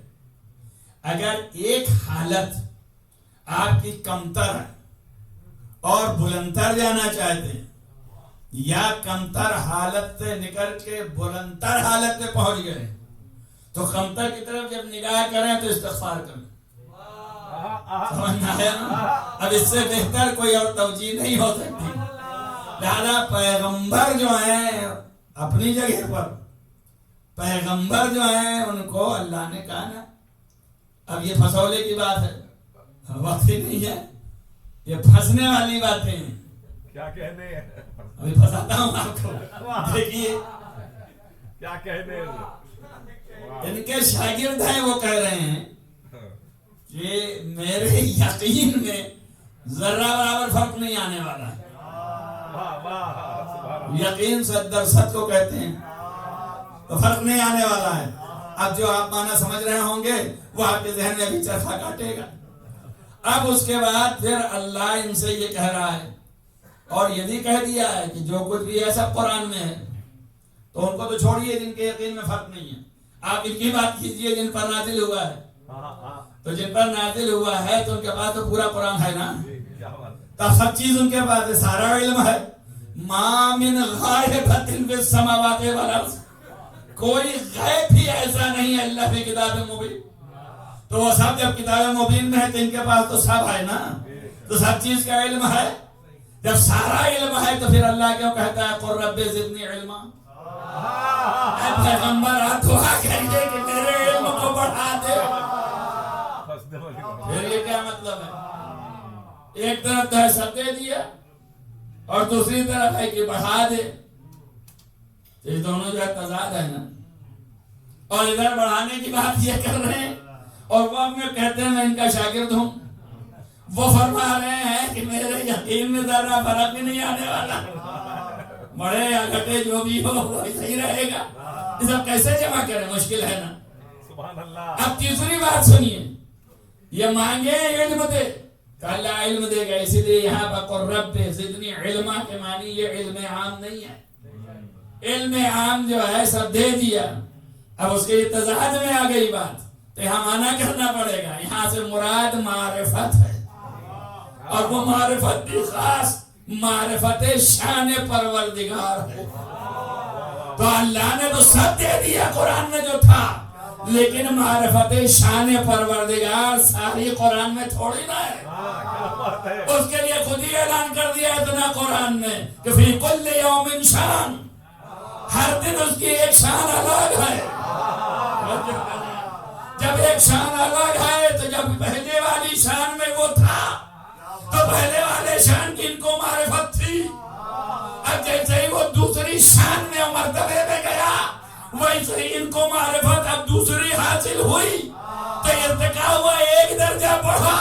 اگر ایک حالت آپ کی کمتر ہے اور بلندتر جانا چاہتے ہیں، یا کمتر حالت سے نکل کے بلندتر حالت میں پہنچ گئے، تو کمتر کی طرف جب نگاہ کریں تو استغفار کریں. سمجھنا ہے نا؟ اب اس سے بہتر کوئی اور توجیہ نہیں ہو سکتی. لہذا پیغمبر جو ہیں اپنی جگہ پر، پیغمبر جو ہیں ان کو اللہ نے کہا نا. اب یہ پھنسولے کی بات ہے، وقت ہی نہیں ہے، یہ پھنسنے والی باتیں ہیں. کیا کہنے ہیں؟ ابھی پھنساتا ہوں آپ کو. دیکھیے کیا کہنے ہیں؟ ان کے شاگرد ہیں، وہ کہہ رہے ہیں کہ میرے یقین میں ذرہ برابر فرق نہیں آنے والا ہے. یقین 100% کو کہتے ہیں، تو فرق نہیں آنے والا ہے. اب جو آپ معنی سمجھ رہے ہوں گے وہ آپ کے ذہن میں بھی چرخا کاٹے گا. اب اس کے بعد پھر اللہ ان سے یہ کہہ رہا ہے، اور یہ بھی کہہ دیا ہے کہ جو کچھ بھی ایسا قرآن میں ہے تو ان کو تو چھوڑیے جن کے یقین میں فرق نہیں ہے. آپ ان کی بات کیجئے جن پر نازل ہوا ہے. تو جن پر نازل ہوا ہے تو ان کے پاس تو پورا قرآن ہے نا، تو سب چیز ان کے پاس ہے، سارا علم ہے. ما من غائبۃ فی السماوات والارض، کوئی غیب بھی ایسا نہیں ہے اللہ کی کتاب مبین. تو وہ سب جب کتاب مبین میں ہے تو ان کے پاس تو سب ہے نا، تو سب چیز کا علم ہے. جب سارا علم ہے تو پھر اللہ کیوں کہتا ہے قل رب زدنی علما؟ اے پیغمبر آپ دعا کریے کہ میرے علم کو بڑھا دے. پھر یہ کیا مطلب ہے؟ ایک طرف تو ہے سب دے دیا اور دوسری طرف ہے کہ بڑھا دے. یہ دونوں جو ہے تضاد ہے نا. اور ادھر بڑھانے کی بات یہ کر رہے ہیں اور وہ ہمیں کہتے ہیں میں ان کا شاگرد ہوں. وہ فرما رہے ہیں کہ میرے یقین میں ذرا فرق بھی نہیں آنے والا، بڑے یا گھٹے جو بھی ہو وہ صحیح رہے گا. یہ سب کیسے جمع کریں؟ مشکل ہے نا. سبحان اللہ. اب تیسری بات سنیے، یہ مانگے علم دے تو اللہ علم دے گا. اسی لیے یہاں پر قل رب زدنی علما کے معنی یہ علم عام نہیں ہے. علم عام جو ہے سب دے دیا. اب اس کے تضاد میں آ گئی بات تو یہاں معنی کرنا پڑے گا. یہاں سے مراد معرفت ہے، اور وہ معرفت بھی خاص معرفت شان پروردگار ہے. تو اللہ نے تو سب دے دیا قرآن میں جو تھا، لیکن معرفت شان پروردگار ساری قرآن میں تھوڑی نہ ہے. اس کے لیے خود ہی اعلان کر دیا اتنا قرآن میں کہ فی کل یوم شان، ہر دن اس کی ایک شان الگ ہے. جب ایک شان الگ ہے تو جب پہلے والی شان میں وہ تھا تو پہلے والے شان کی ان کو معرفت تھی. اب جیسے ہی وہ دوسری شان میں مرتبے میں گیا ویسے ہی ان کو معرفت اب دوسری حاصل ہوئی تو ارتقا ہوا، ایک درجہ بڑھا.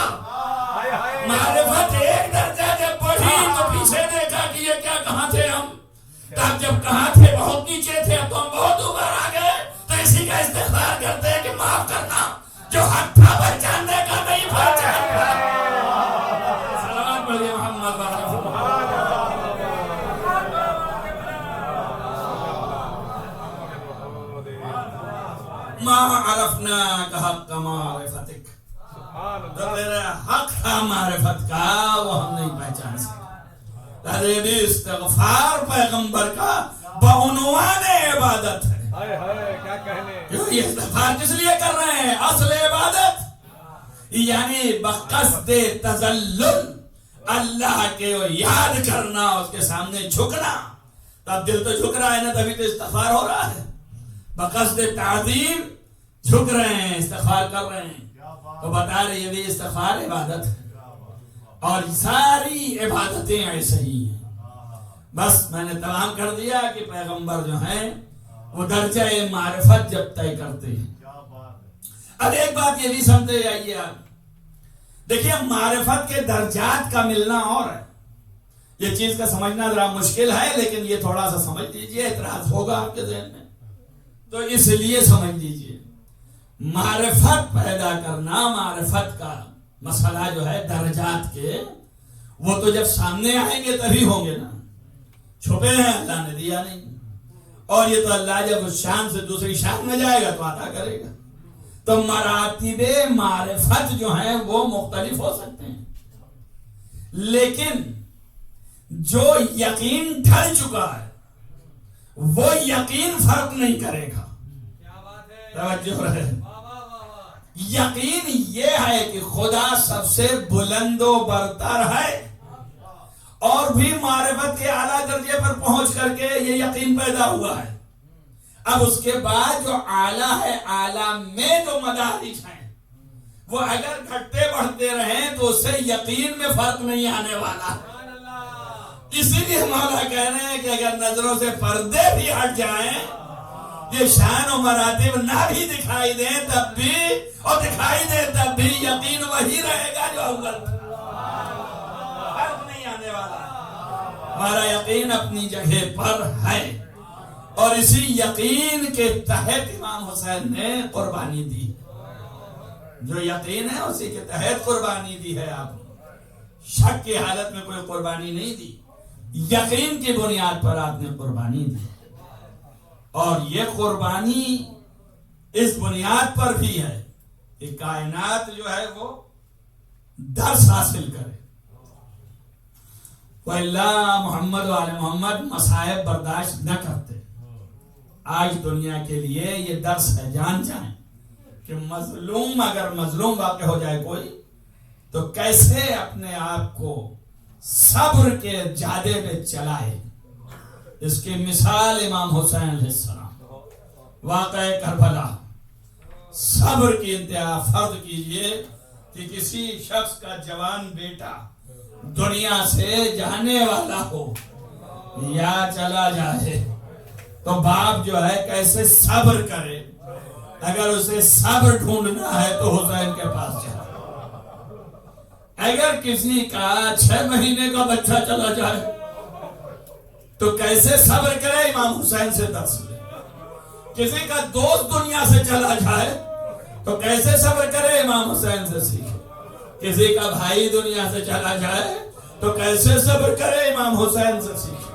معرفت ایک درجہ جب بڑھی تو پیچھے دیکھا کہ یہ کیا کہاں تھے ہم. تب جب کہاں تھے بہت نیچے تھے، اب تو ہم بہت اوپر آ گئے. تو اسی کا استغفار کرتے ہیں کہ معاف کرنا، جو حق تھا پہچاننے کا نہیں پہچانا. سلام پڑھیے محمد ما عرفناک حق معرفتک. جو تیرا حق تھا معرفت کا وہ ہم نہیں پہچان سکے. تحریری استغفار پیغمبر کا بعنوان عبادت ہے. کیا کہنے؟ یہ استغفار کس لیے کر رہے ہیں؟ اصل عبادت یعنی بقصد تذلل، اللہ کے یاد کرنا، اس کے سامنے جھکنا. تب دل تو جھک رہا ہے نا، تبھی تو استغفار ہو رہا ہے. بقصد تعظیم جھک رہے ہیں، استغفار کر رہے ہیں. تو بتا رہے یہ بھی استغفار عبادت ہے، اور ساری عبادتیں ایسے ہی ہیں. بس میں نے تمام کر دیا کہ پیغمبر جو ہیں وہ درجہ معرفت جب طے کرتے ہیں. اب ایک بات یہ بھی سمجھتے جائیے آپ، دیکھیے معرفت کے درجات کا ملنا اور ہے. یہ چیز کا سمجھنا ذرا مشکل ہے، لیکن یہ تھوڑا سا سمجھ لیجئے، اعتراض ہوگا آپ کے ذہن میں تو اس لیے سمجھ لیجئے، معرفت پیدا کرنا، معرفت کا مسئلہ جو ہے درجات کے، وہ تو جب سامنے آئیں گے تبھی ہوں گے نا، چھپے ہیں، اللہ نے دیا نہیں، اور یہ تو اللہ جب اس شان سے دوسری شان میں جائے گا تو عطا کرے گا۔ تو مراتب معرفت جو ہیں وہ مختلف ہو سکتے ہیں، لیکن جو یقین ڈھل چکا ہے وہ یقین فرق نہیں کرے گا۔ کیا بات ہے، توجہ رہے، واہ واہ واہ واہ، یقین یہ ہے کہ خدا سب سے بلند و برتر ہے، اور بھی معرفت کے اعلیٰ درجے پر پہنچ کر کے یہ یقین پیدا ہوا ہے۔ اب اس کے بعد جو اعلیٰ ہے، اعلیٰ میں جو مدارج ہیں وہ اگر گھٹتے بڑھتے رہیں تو اس سے یقین میں فرق نہیں آنے والا۔ سبحان اللہ، اسی لیے مولا کہہ رہے ہیں کہ اگر نظروں سے پردے بھی ہٹ جائیں، یہ شان و مراتب نہ بھی دکھائی دیں تب بھی، اور دکھائی دیں تب بھی، یقین وہی رہے گا جو اول تھا، فرق نہیں آنے والا۔ ہمارا یقین اپنی جگہ پر ہے، اور اسی یقین کے تحت امام حسین نے قربانی دی، جو یقین ہے اسی کے تحت قربانی دی ہے۔ آپ نے شک کی حالت میں کوئی قربانی نہیں دی، یقین کی بنیاد پر آپ نے قربانی دی، اور یہ قربانی اس بنیاد پر بھی ہے کہ کائنات جو ہے وہ درس حاصل کرے۔ وَإِلَّا محمد و آل محمد مصائب برداشت نہ کرتے۔ آج دنیا کے لیے یہ درس ہے، جان جائیں کہ مظلوم اگر مظلوم واقع ہو جائے کوئی تو کیسے اپنے آپ کو صبر کے جادے میں چلائے۔ اس کی مثال امام حسین علیہ السلام، واقع کربلا۔ صبر کی انتہا فرض کیجئے کہ کسی شخص کا جوان بیٹا دنیا سے جانے والا ہو یا چلا جائے تو باپ جو ہے کیسے صبر کرے۔ اگر اسے صبر ڈھونڈنا ہے تو حسین کے پاس جائے۔ اگر کسی کا 6 مہینے کا بچہ چلا جائے تو کیسے صبر کرے، امام حسین سے درس لے۔ کسی کا دوست دنیا سے چلا جائے تو کیسے صبر کرے، امام حسین سے سیکھے۔ کسی کا بھائی دنیا سے چلا جائے تو کیسے صبر کرے، امام حسین سے سیکھے۔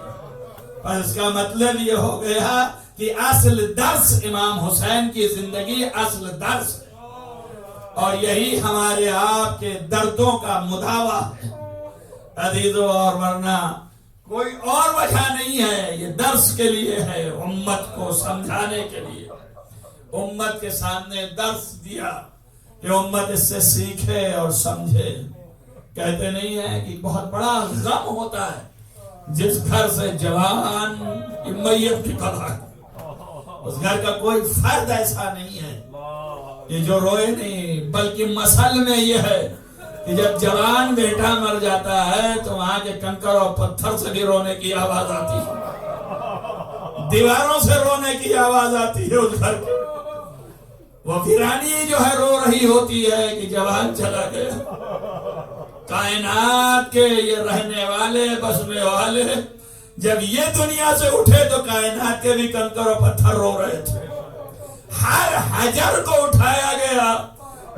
اور اس کا مطلب یہ ہو گیا کہ اصل درس امام حسین کی زندگی اصل درس ہے، اور یہی ہمارے آپ کے دردوں کا مداوا ہے عزیزو، اور ورنہ کوئی اور وجہ نہیں ہے۔ یہ درس کے لیے ہے، امت کو سمجھانے کے لیے، امت کے سامنے درس دیا کہ امت اس سے سیکھے اور سمجھے۔ کہتے نہیں ہیں کہ بہت بڑا غم ہوتا ہے جس گھر سے جوان کی میت نکل آئے، اس گھر کا کوئی فرد ایسا نہیں ہے کہ جو روئے نہیں، بلکہ مسل میں یہ ہے کہ جب جوان بیٹا مر جاتا ہے تو وہاں کے کنکر اور پتھر سے بھی رونے کی آواز آتی ہے، دیواروں سے رونے کی آواز آتی ہے اس گھر کی۔ وہ ویرانی جو ہے رو رہی ہوتی ہے کہ جوان چلا گیا۔ کائنات کے یہ رہنے والے، بسنے والے جب یہ دنیا سے اٹھے تو کائنات کے بھی کنکر و پتھر رو رہے تھے۔ ہر حجر کو اٹھایا گیا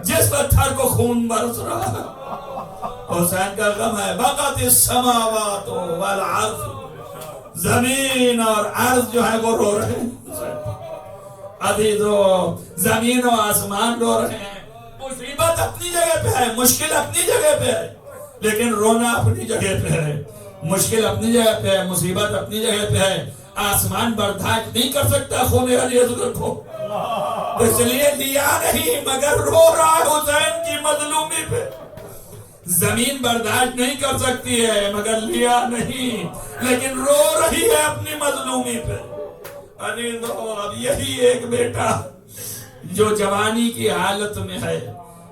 جس پتھر کو خون برس رہا ہے۔ حسین کا غم ہے، بقت السماوات والارض، زمین اور عرض جو ہے وہ رو رہے ہیں۔ عزیزو، زمین و آسمان رو رہے ہیں۔ مصیبت اپنی جگہ پہ ہے، مشکل اپنی جگہ پہ ہے، لیکن رونا اپنی جگہ پہ ہے۔ مشکل اپنی جگہ پہ ہے، مصیبت اپنی جگہ پہ ہے۔ آسمان برداشت نہیں کر سکتا خون علی اصغر کو، اس لیے لیا نہیں، مگر رو رہا ہے حسین کی مظلومی پہ۔ زمین برداشت نہیں کر سکتی ہے مگر لیا نہیں، لیکن رو رہی ہے اپنی مظلومی پہ۔ عزیزو، اب یہی ایک بیٹا جو جوانی کی حالت میں ہے۔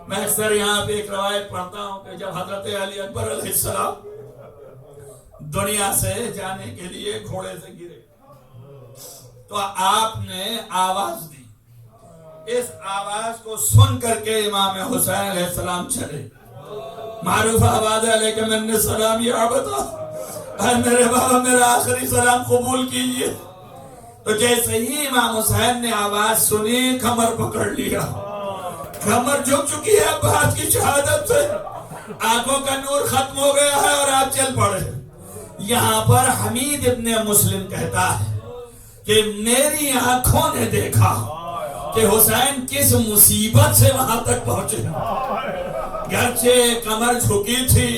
میں اکثر یہاں پہ ایک روایت پڑھتا ہوں کہ جب حضرت علی اکبر علیہ السلام دنیا سے جانے کے لیے گھوڑے سے گرے تو آپ نے آواز دی۔ اس آواز کو سن کر کے امام حسین علیہ السلام چلے۔ معروف آواز ہے، علیکم من السلام یا عبدہ، اے میرے بابا میرا آخری سلام قبول کیجئے. تو جیسے ہی امام حسین نے آواز سنی کمر پکڑ لیا. کمر جھک چکی ہے عباس کی شہادت سے, آنکھوں کا نور ختم ہو گیا ہے اور آپ چل پڑے. یہاں پر حمید ابن مسلم کہتا ہے کہ میری آنکھوں نے دیکھا کہ حسین کس مصیبت سے وہاں تک پہنچے. گرچہ کمر جھکی تھی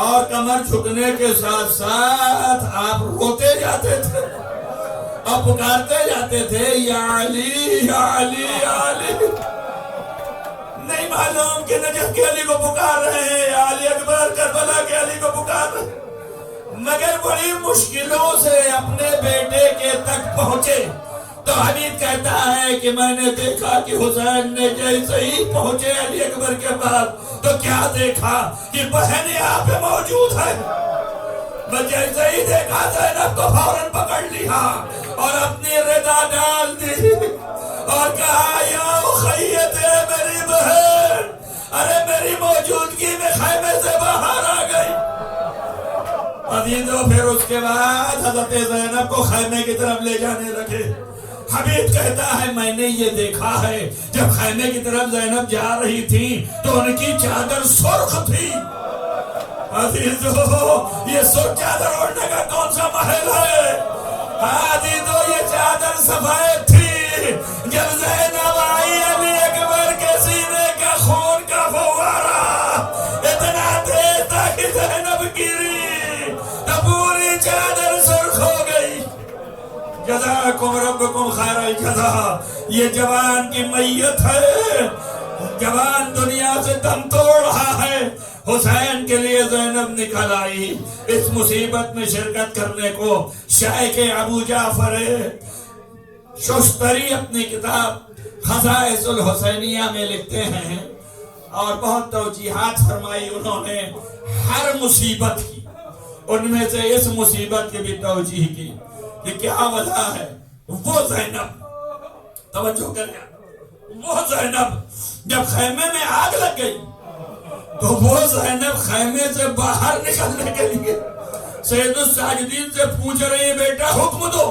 اور کمر جھکنے کے ساتھ ساتھ آپ روتے جاتے تھے اور پکارتے جاتے تھے یا علی یا علی یا علی. نہیں معلوم کہ نجف کے علی کو پکار رہے ہیں یا علی اکبر کربلا کے علی کو پکار رہے ہیں, مگر بڑی مشکلوں سے اپنے بیٹے کے تک پہنچے. تو حمید کہتا ہے کہ میں نے دیکھا کہ حسین نے جیسے ہی پہنچے علی اکبر کے بعد تو کیا دیکھا کہ بہن یہاں پہ موجود ہے. بس جیسے ہی دیکھا زینب کو فوراً پکڑ لیا اور اپنی رضا ڈال دی اور کہا یا اخیت میری بہن, ارے میری موجودگی میں خیمے سے باہر آ گئی. عزیزو پھر اس کے بعد حضرت زینب کو خیمے کی طرف لے جانے لگے. حبیب کہتا ہے میں نے یہ دیکھا ہے جب خیمے کی طرف زینب جا رہی تھی تو ان کی چادر سرخ تھی. عزیزو یہ سرخ چادر اوڑھنے کا کون سا محل ہے؟ عزیزو یہ چادر سفید تھی. جب زینب آئی علی اکبر کے سینے کا خون کا فوارہ اتنا تیز تھا کہ زینب گری تو پوری چادر سرخ ہو گئی. جزاکم ربکم خیر الجزا. یہ جوان کی میت ہے, جوان دنیا سے دم توڑ رہا ہے. حسین کے لیے زینب نکل آئی اس مصیبت میں شرکت کرنے کو. شیخ ابو جعفر ششتری اپنی کتاب خصائص الحسینیہ میں لکھتے ہیں اور بہت توجیحات فرمائی انہوں نے ہر مصیبت کی. ان میں سے اس مصیبت کی بھی توجیح کی کہ کیا وجہ ہے. وہ زینب, توجہ کریں, وہ زینب جب خیمے میں آگ لگ گئی تو وہ زینب خیمے سے باہر نکلنے کے لیے سید الساجدین سے پوچھ رہی ہے بیٹا حکم دو.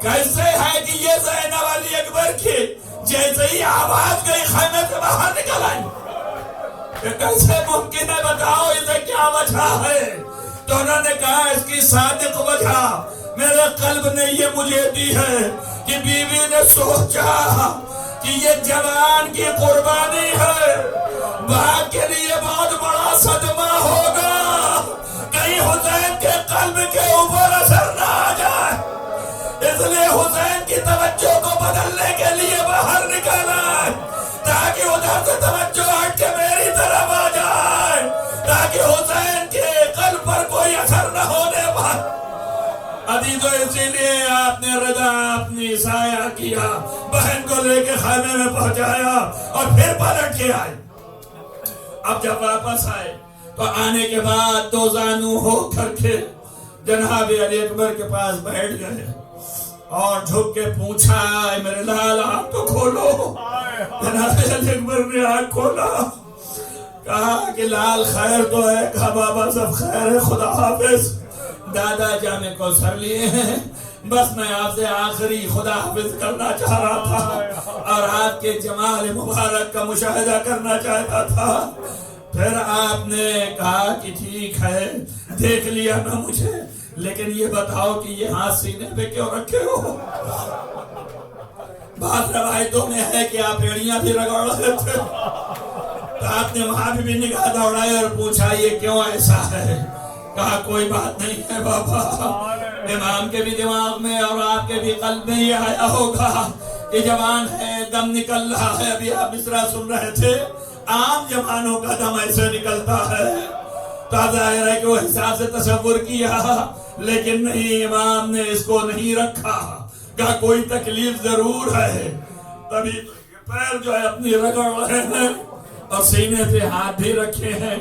کیسے ہے کہ یہ زینب علی اکبر کی جیسے ہی آواز گئی خیمے سے باہر نکل آئی؟ کہ کیسے ممکن ہے, بتاؤ اسے کیا وجہ ہے؟ تو انہوں نے کہا اس کی صادق وجہ میرے قلب نے یہ مجھے دی ہے کہ بیوی نے سوچا کہ یہ جوان کی قربانی ہے, باپ کے لیے بہت بڑا صدمہ ہوگا, کہیں حسین کے قلب کے اوپر اثر نہ آ جائے. اس لیے حسین کی توجہ کو بدلنے کے لیے باہر نکالا تاکہ ادھر سے توجہ ہٹ کے میری طرف آ جائے, تاکہ حسین کے قلب پر کوئی اثر نہ ہونے پائے. عزیزو اسی لیے آپ نے رضا اپنی سایہ کیا, بہن کو لے کے خیمے میں پہنچایا اور پھر پلٹ کے آئے. اب جب واپس آئے تو آنے کے بعد دو زانو ہو کر کے جناب علی اکبر کے پاس بیٹھ گئے اور جھک کے پوچھا اے میرے لال آنکھ تو کھولو. جناب علی اکبر نے آنکھ کھولا, کہا کہ لال خیر تو ہے, کہا بابا سب خیر ہے, خدا حافظ. دادا جامع کو سر لیے ہیں, بس میں آپ سے آخری خدا حافظ کرنا چاہ رہا تھا اور آپ کے جمال مبارک کا مشاہدہ کرنا چاہتا تھا. پھر آپ نے کہا کہ ٹھیک ہے دیکھ لیا نا مجھے, لیکن یہ بتاؤ کہ یہ ہاتھ سینے پہ کیوں رکھے ہو؟ بعض روایتوں میں ہے کہ آپ ایڑیاں بھی رگڑ رہے تھے. تو آپ نے وہاں بھی نگاہ دوڑائی اور پوچھا یہ کیوں ایسا ہے؟ کہا کوئی بات نہیں ہے بابا, امام کے بھی دماغ میں اور آپ کے بھی قلب میں یہ آیا ہوگا کہ جوان ہے, دم نکل رہا ہے. ابھی آپ مصرع سن رہے تھے, عام جوانوں کا دم ایسے نکلتا ہے. تو ظاہر ہے کہ وہ حساب سے تصور کیا, لیکن نہیں, امام نے اس کو نہیں رکھا. کہا کوئی تکلیف ضرور ہے. تبھی پیر جو ہے اپنی رگڑ رہے ہیں اور سینے پہ ہاتھ بھی رکھے ہیں.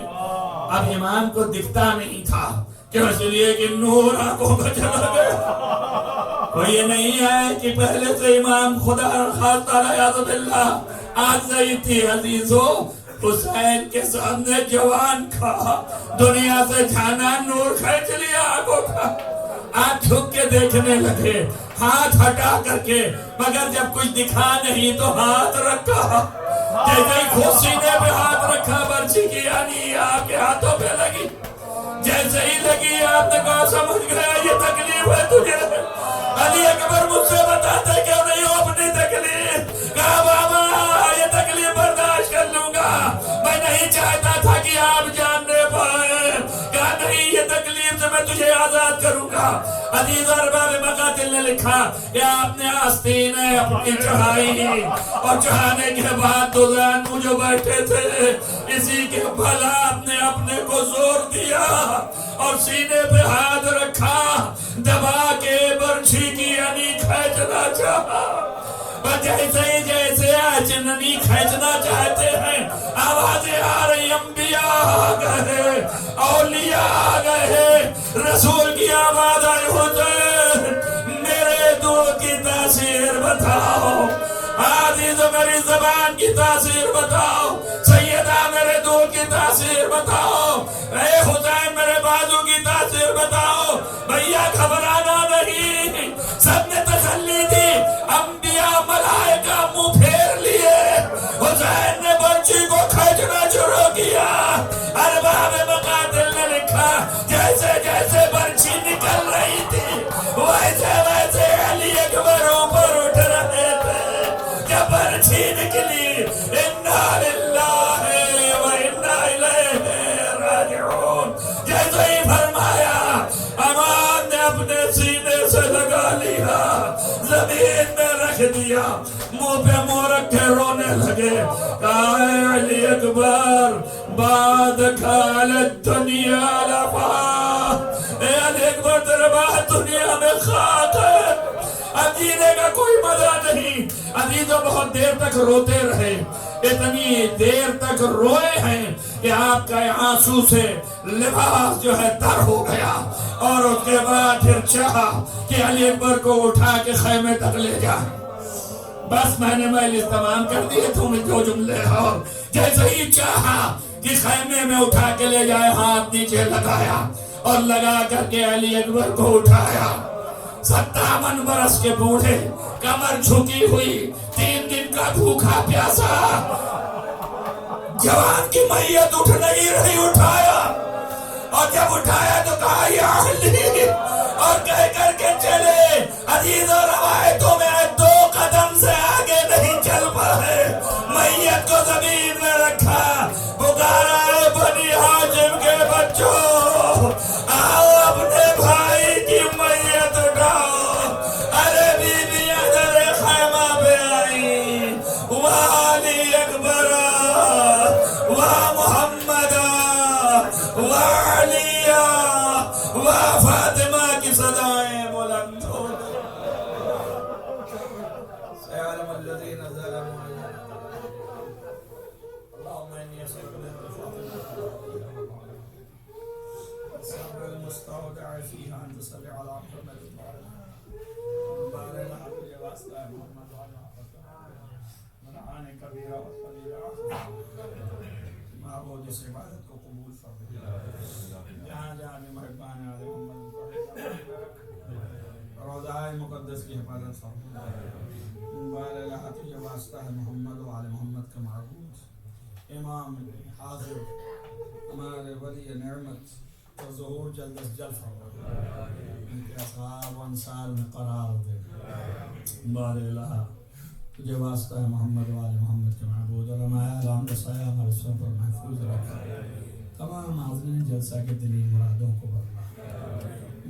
اب امام کو دکھتا نہیں تھا, کیوں؟ اس لیے کہ نور آنکھوں کا چلا گیا. وہ یہ نہیں ہے کہ پہلے سے امام خدا خاص تعالیٰ یعظ باللہ آج ضعیف تھی. عزیزو حسین کے سامنے جوان کھا دنیا سے جانا نور کھینچ لیا آنکھوں کا آنکھ جھک کے دیکھنے لگے ہاتھ ہٹا کر کے مگر جب کچھ دکھا نہیں تو ہاتھ رکھا جیسے ہی خود سینے پہ ہاتھ رکھا برچی کی یعنی آ کے ہاتھوں پہ لگی جیسے ہی لگی آپ نے کہا سمجھ گیا یہ تکلیف ہے تجھے علی اکبر مجھ سے بتاتے کیوں نہیں ہو اپنی تکلیف کہا بابا یہ تکلیف برداشت کر لوں گا میں نہیں چاہتا تھا کہ آپ جاننے پائیں کہا نہیں یہ تکلیف سے میں تجھے آزاد کروں گا عزیز ارباب مقاتل نے لکھا کہ آپ نے آستینیں اپنی چڑھائی اور چڑھانے کے بعد دو زن جو بیٹھے تھے اسی کے بھلا آپ نے اپنے کو زور دیا اور سینے پہ ہاتھ رکھا دبا کے برچھی کی یعنی کھینچنا چاہا جیسے چننی کھینچنا چاہتے ہیں آوازیں آ رہی انبیاء آ گئے اولیاء آ گئے رسول کی آواز آئی حسین میرے دودھ کی تاثیر بتاؤ عزیز میری زبان کی تاثیر بتاؤ سیدہ میرے دودھ کی تاثیر بتاؤ اے حسین میرے بازو کی تاثیر بتاؤ بھیا گھبرانا نہیں سب نے تسلی دی انبیاء ملائکہ منہ پھیر لیے حسین نے برچی کو کھینچنا شروع کیا ارباب مقاتل نے لکھا جیسے جیسے برچی نکل رہی تھی ویسے ویسے علی اکبر اوپر اٹھ رہے تھے جب برچی نکلی انا للہ و انا الیہ راجعون جیسے ہی فرمایا امان نے اپنے سینے سے لگا لیا زمین میں رکھ دیا منہ پہ منہ رکھے رونے لگے کہا اے علی اکبر بعد کھالت دنیا لفا اے علی اکبر تیرے بعد دنیا میں خاک ہے اب جینے کا کوئی مزہ نہیں عزیزوں بہت دیر تک روتے رہے اتنی دیر تک روئے ہیں کہ آپ کا آنسو سے لباس جو ہے تر ہو گیا اور اس کے بعد پھر چاہا کہ علی اکبر کو اٹھا کے خیمے تک لے جا بس میں نے مجلس تمام کر دی تمہیں جو جملے اور جیسے ہی چاہا کہ خیمے میں اٹھا کے لے جائے ہاتھ نیچے لگایا اور لگا کر کے علی اکبر کو اٹھایا 57 برس کے بوڑھے کمر جھکی ہوئی 3 دن کا بھوکا پیاسا جوان کی میت اٹھ نہیں رہی اٹھایا اور جب اٹھایا تو کہا یا علی اور کہہ کر کے چلے عزیز و روایتوں میں 2 قدم سے آگے نہیں چل پائے میت کو زمین میں رکھا پکارا ہے بنی ہاشم کے بچوں آؤ اپنے بھائی کی میت اٹھاؤ ارے بی بی ادھر خیمہ پہ آئی وہاں علی اکبر وہاں محمد وہاں علی وہاں فاطمہ کی صدائیں بلند ہو سيعلم الذين ظلموا اللهم اني اسالك الصبر المستودع فيها ان تصلي على محمد بارك الله في واسطه محمد وعلى من عانى كبيرا وصغيرا معبود اس عبادت کو قبول فرما جہاں جہاں بھی مہربان علی محمد روضہ مقدس کی حفاظت فرما بارے اللہ تجھے واسطہ ہے محمد و آل محمد کا معبود امام حاضر ہمارے ولی نعمت کا ظہور جلد از جلد فرما ان کے اصحاب و انصار میں قرار دے بارے اللہ تجھے واسطہ ہے محمد و آل محمد کے معبود اور ہمارے علام رسایہ ہمارے سن پر محفوظ رکھا تمام حاضرین جلسہ کے دلی مرادوں کو بھرنا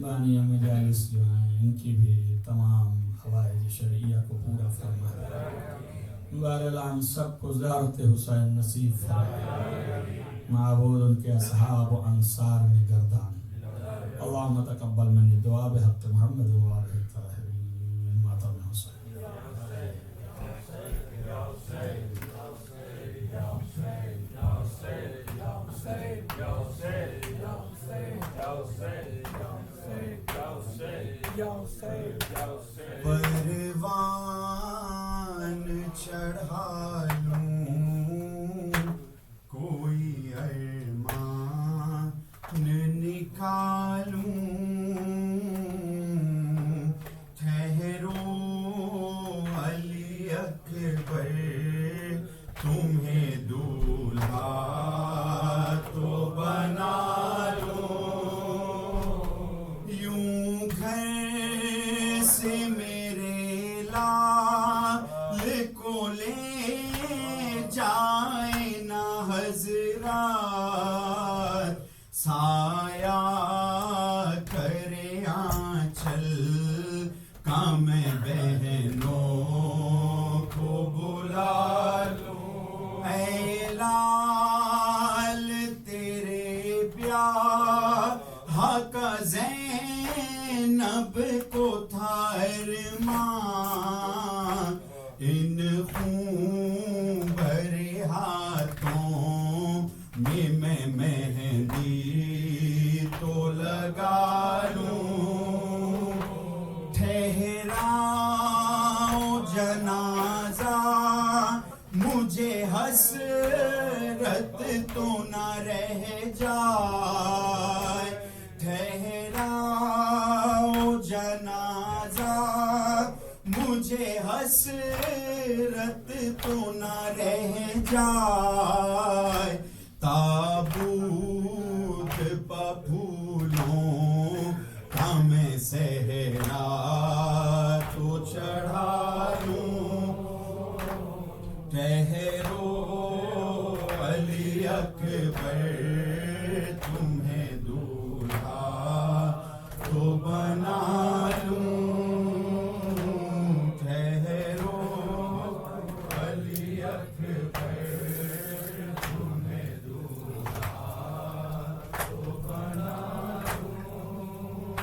بانی مجالس جو ہیں ان کی بھی تمام حوائج شرعیہ کو پورا فرما بہرحال ہم سب کو زیارت حسین نصیب فرما معبود ان کے اصحاب و انصار میں گردان اللہم تقبل منی دعا بحق محمد و آلہ الطاہرین ماتم حسین پروان چڑھا لوں خون بھرے ہاتھوں میں مہندی تو لگا لوں، ٹھہراؤ جنازہ مجھے حسرت تو نہ رہ جائے، ٹھہراؤ جنازہ مجھے حسرت تو نہ رہ جائے، تابوت پہ پھولوں کا میں صحرا تو چڑھا لوں، ٹھہرو علی اکبر تمہیں دولہا تو بنا لوں، ٹھہرو علی اکبر تمہیں دولہا تو بنا لوں،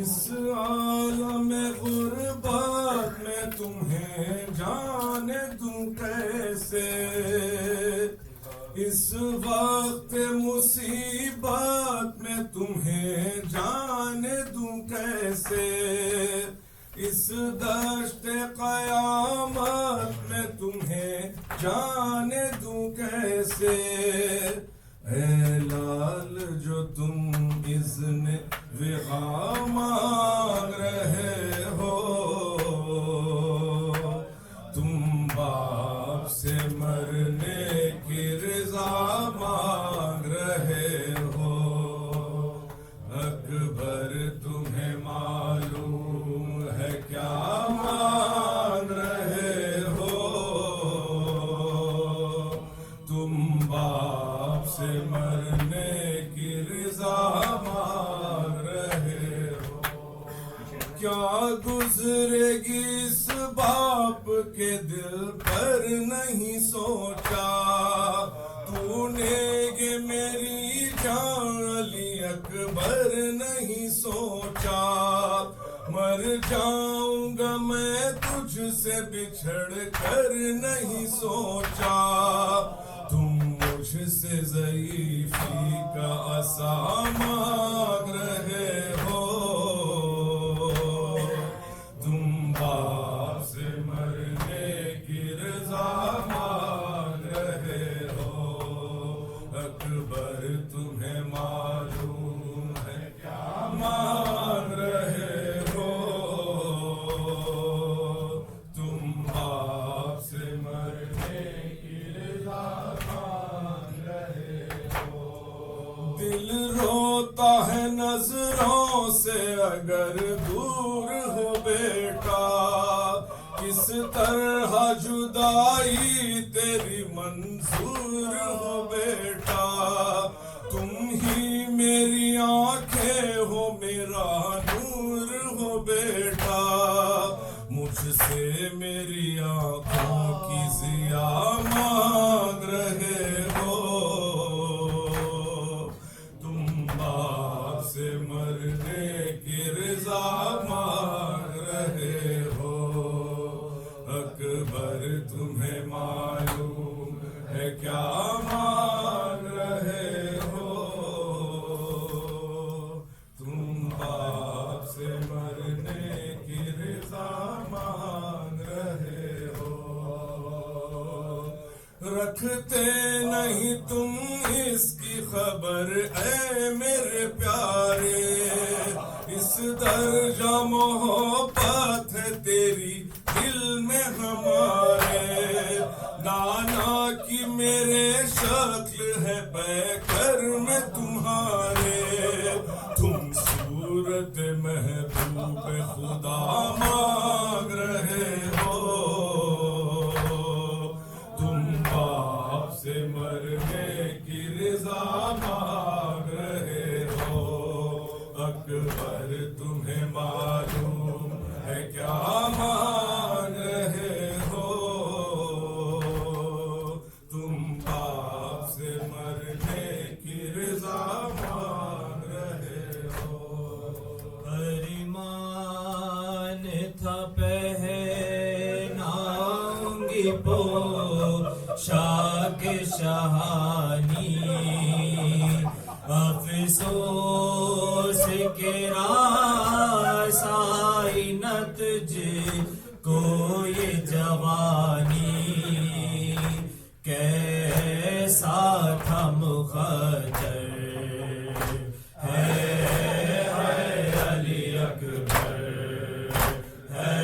اس عالم غربت میں تمہیں جانے دوں کیسے، اس وقت مصیبت میں تمہیں جانے دوں کیسے، اس دشت قیامت میں تمہیں جانے دوں کیسے، اے لال جو تم اذن وغا مانگ رہے ہو، تم باپ سے مرنے کی رضا مانگ رہے ہو، اکبر تمہیں معلوم ہے کیا مانگ رہے ہو، تم باپ سے مرنے کی رضا مانگ رہے ہو، کیا گزرے گی اس باپ کے دل پر نہیں سوچا، تو نے یہ میری جان علی اکبر نہیں سوچا، مر جاؤں گا میں تجھ سے بچھڑ کر نہیں سوچا، تم مجھ سے ضعیفی کا عصا مانگ رہے ہو، تم باپ سے مرنے کی رضا مانگ رہے ہو، اکبر تمہیں معلوم ہے کیا مانگ رہے ہو، تم باپ سے مرنے کی رضا مانگ رہے ہو، دل روتا ہے نظروں سے اگر دور ہو بیٹا، کس طرح جدائی تیری منظور ہو بیٹا، تم ہی میری آنکھیں ہو میرا نور ہو بیٹا، مجھ سے میری آنکھوں کی ضیا مانگ رہے ہو، تم باپ سے مرنے کی رضا مانگ رہے ہو، اکبر تمہیں معلوم ہے کیا مانگ رہے ہو، تم باپ سے مرنے کی رضا مانگ رہے ہو، رکھتے نہیں تم اس کی خبر اے میرے پیارے، اس درجہ محبت ہے تیری دل میں ہمارے، نانا کی میرے شکل ہے پیکر میں تمہارے، تم صورت محبوب خدا مانگ رہے ہو، تم باپ سے مرنے کی رضا مانگ رہے ہو، اکبر تمہیں معلوم ہے کیا مانگ رہے ہو، تم باپ سے مرنے پوشاک شاہانی افسوس کے راسائی نہ تجھ کو یہ جوانی کیسا تھا مخجر ہے علی اکبر ہے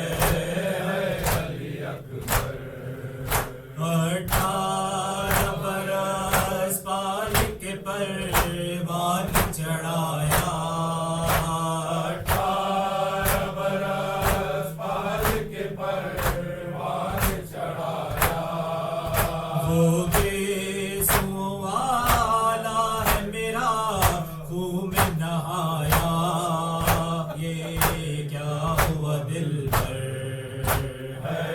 علی اکبر 18 برس پال کے پروان چڑھایا 18 برس پال کے پروان چڑھایا وہ گیسوں والا ہے میرا خون میں نہایا یہ کیا ہوا دل پر ہے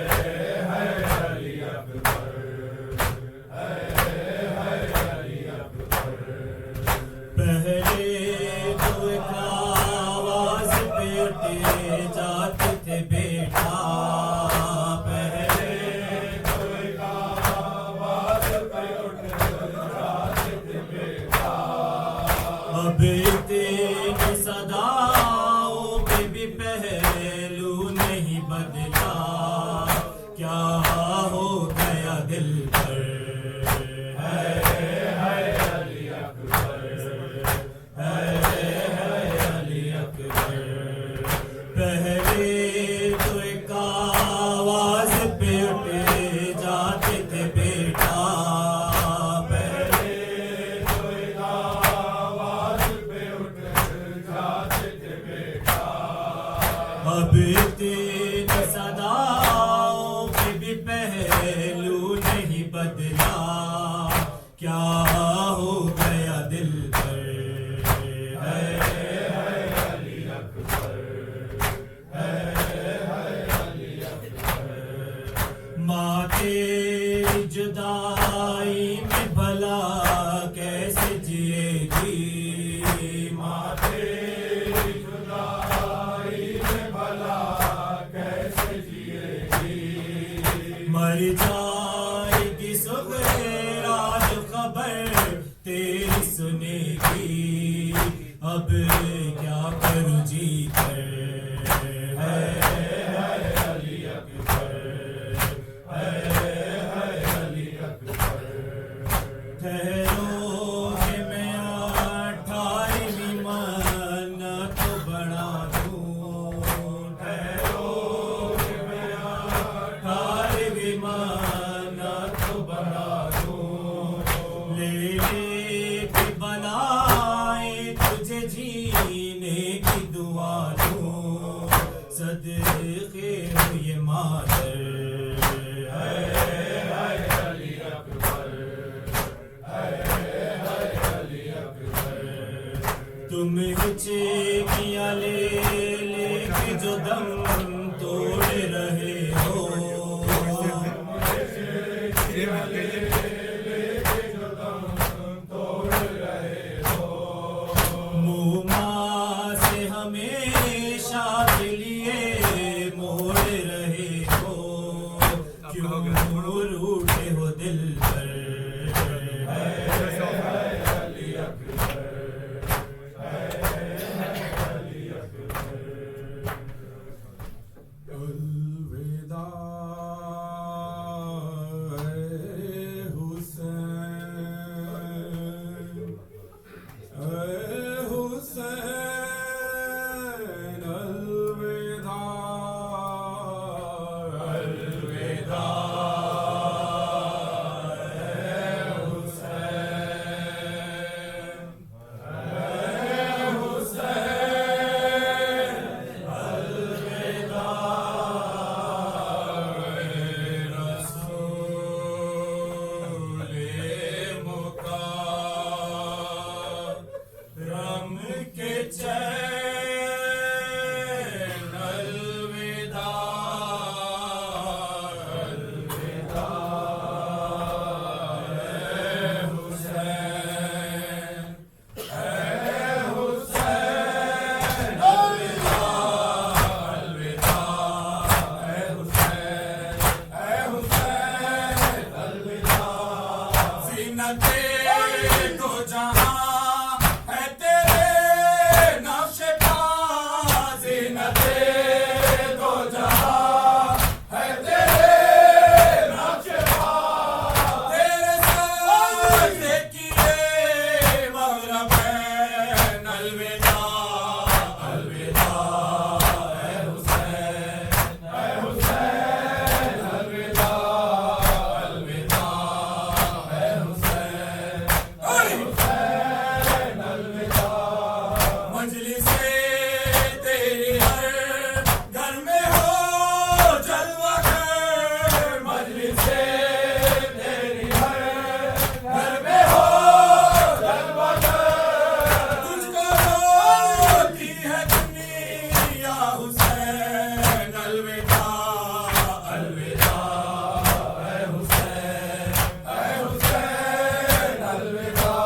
علی اکبر ہے علی اکبر پہلے تو ایک آواز پہ اٹھے جاتے تھے بیٹا پہلے تو ایک آواز پہ اٹھ جاتے تھے بیٹا اب تیری صداؤں پہ بھی پہلو نہیں بدلا کیا ہو گیا دل پر ہے علی اکبر علی اکبر پہلے تو ایک آواز پہ اٹھے جاتے تھے بیٹا پہلے تو ایک آواز پہ اٹھ جاتے تھے بیٹا اب تیری صداؤں پہ بھی پہلو نہیں بدلا کیا ہو گیا دل پر ہے علی اکبر علی اکبر ماں تیری جدائی میں بھلا کیسے جیے گی ماں تیری جدائی میں بھلا کیسے جیے گی مر جائے گی سغیرا جو خبر تیری سنے گی اب کیا کروں جی کر ہے علی اکبر علی اکبر ٹھہرو کہ میں 18ویں منت بڑھا دوں ٹھہرو کہ میں 18ویں منت بڑھا دوں لے لے کے بلائے تجھے جینے کی دعا دوں صدقے ہو یہ مادر ہے علی اکبر علی اکبر تم چیخیاں لے لے کے جو دم توڑ رہے ہو توڑ رہے ہو منہ سے ہمیشہ کے لیے موڑ رہے ہو کیوں روٹے ہو دل پر علی اکبر علی اکبر الوداع اے حسین الوداع الوداع زینت دو جہاں ہے تیرے نقش پا زینت دو جہاں ہے تیرے نقش پا تیرے سجدے کیے مغرب ہے الوداع الوداع اے حسین اے حسین الوداع الوداع اے حسین اے حسین الوداع مجلس تیری ہر گھر میں ہو جلوہ گر مجلس تیری ہر گھر میں ہو جلوہ گر تجھ کو روتی ہے دنیا حسین الوداع الوداع اے حسین اے حسین الوداع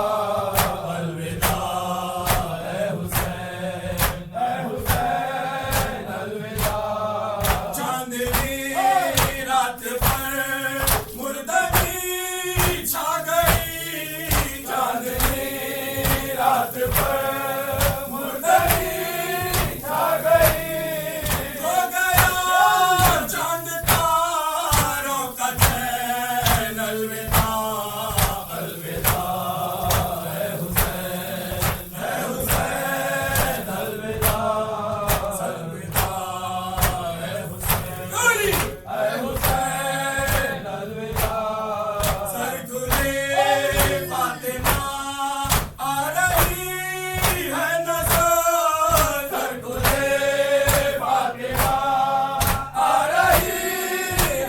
الوداع اے حسین اے حسین الوداع چاندنی رات پر مردگی چھا گئی چاندنی رات پر مردگی چھا گئی ہو گیا چاند تاروں کا چین الوداع الوداع اے حسین اے حسین الوداع الوداع اے حسین اے حسین الوداع سر کھلے فاطمہ آ رہی ہے نظر سر کھلے فاطمہ آ رہی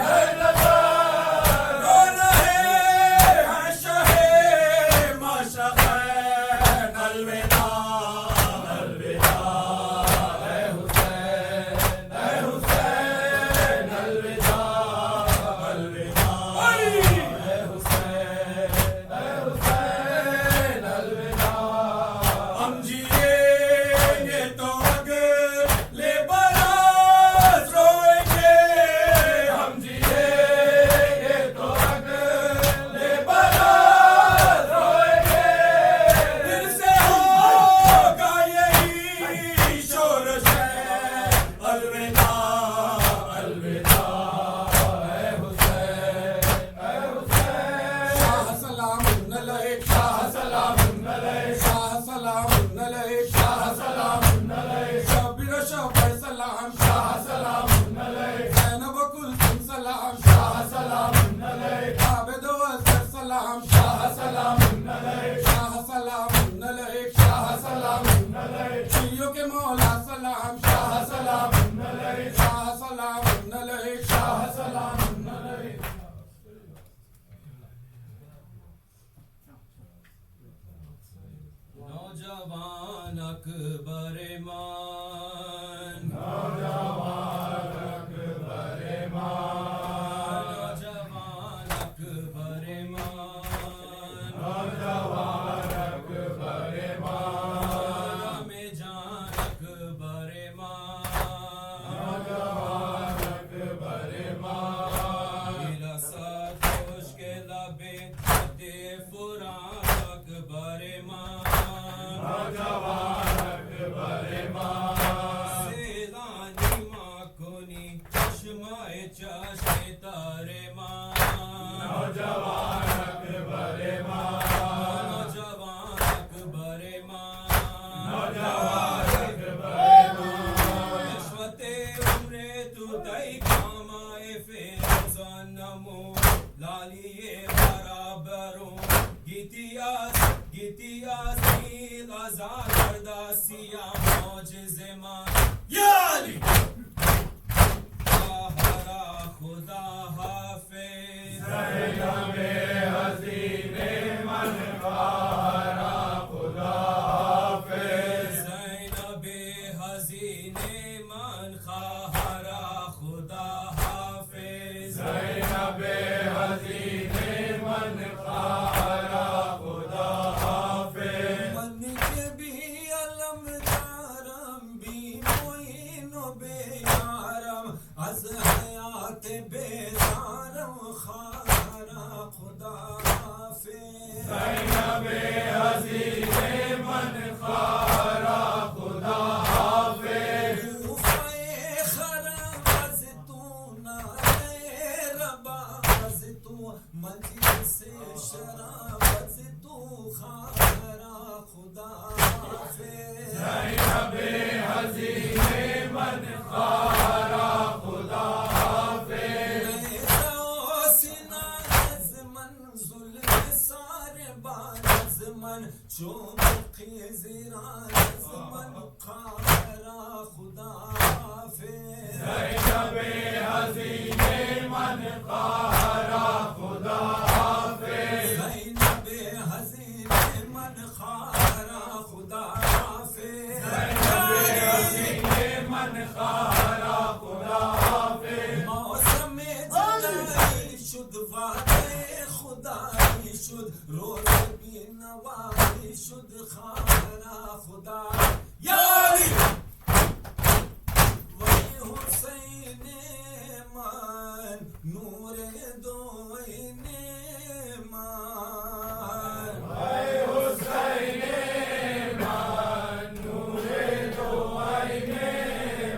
ہے نظر رو رہے ہیں شہ مشقین الوداع الوداع اے حسین اے حسین الوداع الوداع اے حسین اے حسین الوداع ہم جیئیں گے تو اگلے برس روئیں گے ہم جیئیں گے تو اگلے برس روئیں گے پھر سے ہوگا یہی شورش الوداع الوداع اے حسین اے حسین شاہ سلام علیک شاہ سلام علیک شاہ سلام علیک شاہ سلام علیک شبیر شبیر سلام شاہ سلام علیک زینب کلثوم سلام شاہ سلام علیک عابد و اظہر سلام شاہ سلام علیک شاہ سلام علیک شاہ سلام علیک شیعوں کے مولا سلام شاہ سلام علیک شاہ سلام علیک شاہ سلام علیک نوجوان اکبر ایمان نوجوان اکبر ایمان نوجوان اکبر ایمان نوجوان اکبر ایمان میں جان اکبر ایمان نوجوان اکبر ایمان میرا ساتھ خوش کے لبے دے فران اکبر ایمان نوجوان اکبر ایمان سیلانی ماں کنی چشمائے چشم تارے ماں نوجوان اکبر ایمان نوجوان اکبر ایمان نوجوان اکبر ایمان نشوت عمر تو دائی کامائے فیضان نمو لالیے برابروں گیتیاس نیل آزاد کردہ سیاہ موجز مان یا علی آہرا خدا حافظ زینب حسین من خارا خدا حافظ زینب حسین من خواہرا خدا حافظ زینب حسین من خارا خدا حافظ من کے بھی علم دارم بھی معین و بیارم از حیات بیزارم مجلس شرافت تو خارا خدا حافظ زینب حزین من خارا خدا حافظ چومقی زیران از من خارا خدا حافظ زینب حزین من خارا خدا حافظ زینب حزین من خارا خدا حافظ زینب حزین من خارا خدا حافظ موسم جدائی شد وعده خدایی شد روز بینوایی شد خارا خدا یاری وی حسین من نور دوین من وی حسین من نور دوین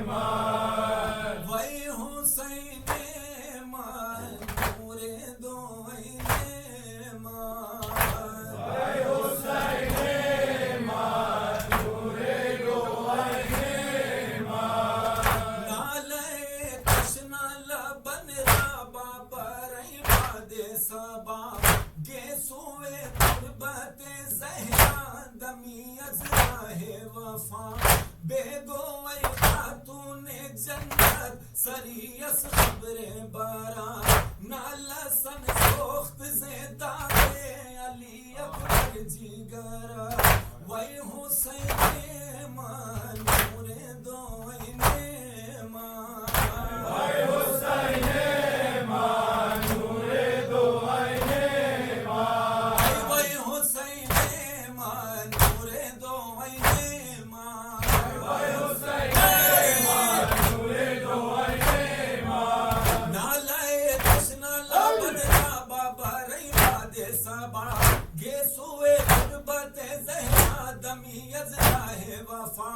من وی حسین من نور دوین من وی حسین من نور دوین من نالے تشنا لبن رابا برئی باد سبا گیسوے قربت زہران دمی از راہ وفا بے گوئی خاتون جنت سریس خبر برا نالا سن سوخت زیدہ علی اکبر جیگرہ وی حسین من نور دوین من وی حسین من نور دوین من وی حسین من نور دوین من وی حسین من نور دوین من نالائے تشنا لبن رابا برئی باد سبا گیسوے قربت زہرا دمی از راہ وفا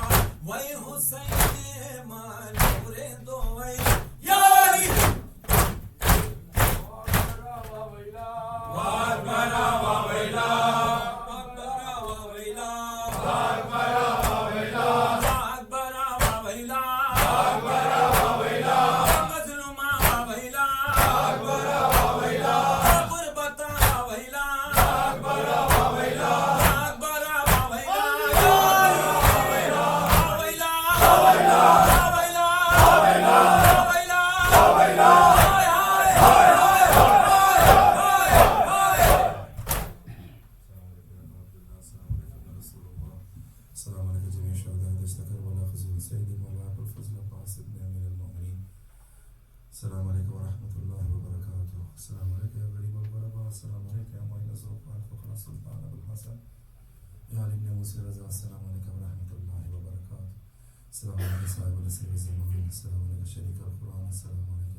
وی حسین من نور دوین یاری واربرا وویلا اکبر وویلا واربرا وویلا اکبر وویلا واربرا وویلا مظلوم وویلا واربرا وویلا قربت وویلا واربرا وویلا اکبر وویلا وویلا وویلا وویلا وویلا وویلا السلام عليكم جميع الشهداء دشتكر ولا خزي سيدي مولانا ابو الفضل عباس بن امير المؤمنين. السلام عليكم ورحمه الله وبركاته. السلام عليك يا غريب الغرباء. السلام عليك يا معين الزوقان فقراء السلطان ابو الحسن يا علي بن موسى رضا. السلام عليك ورحمه الله وبركاته. السلام عليك صاحب السر الزمان. السلام عليك شريك القران. السلام عليك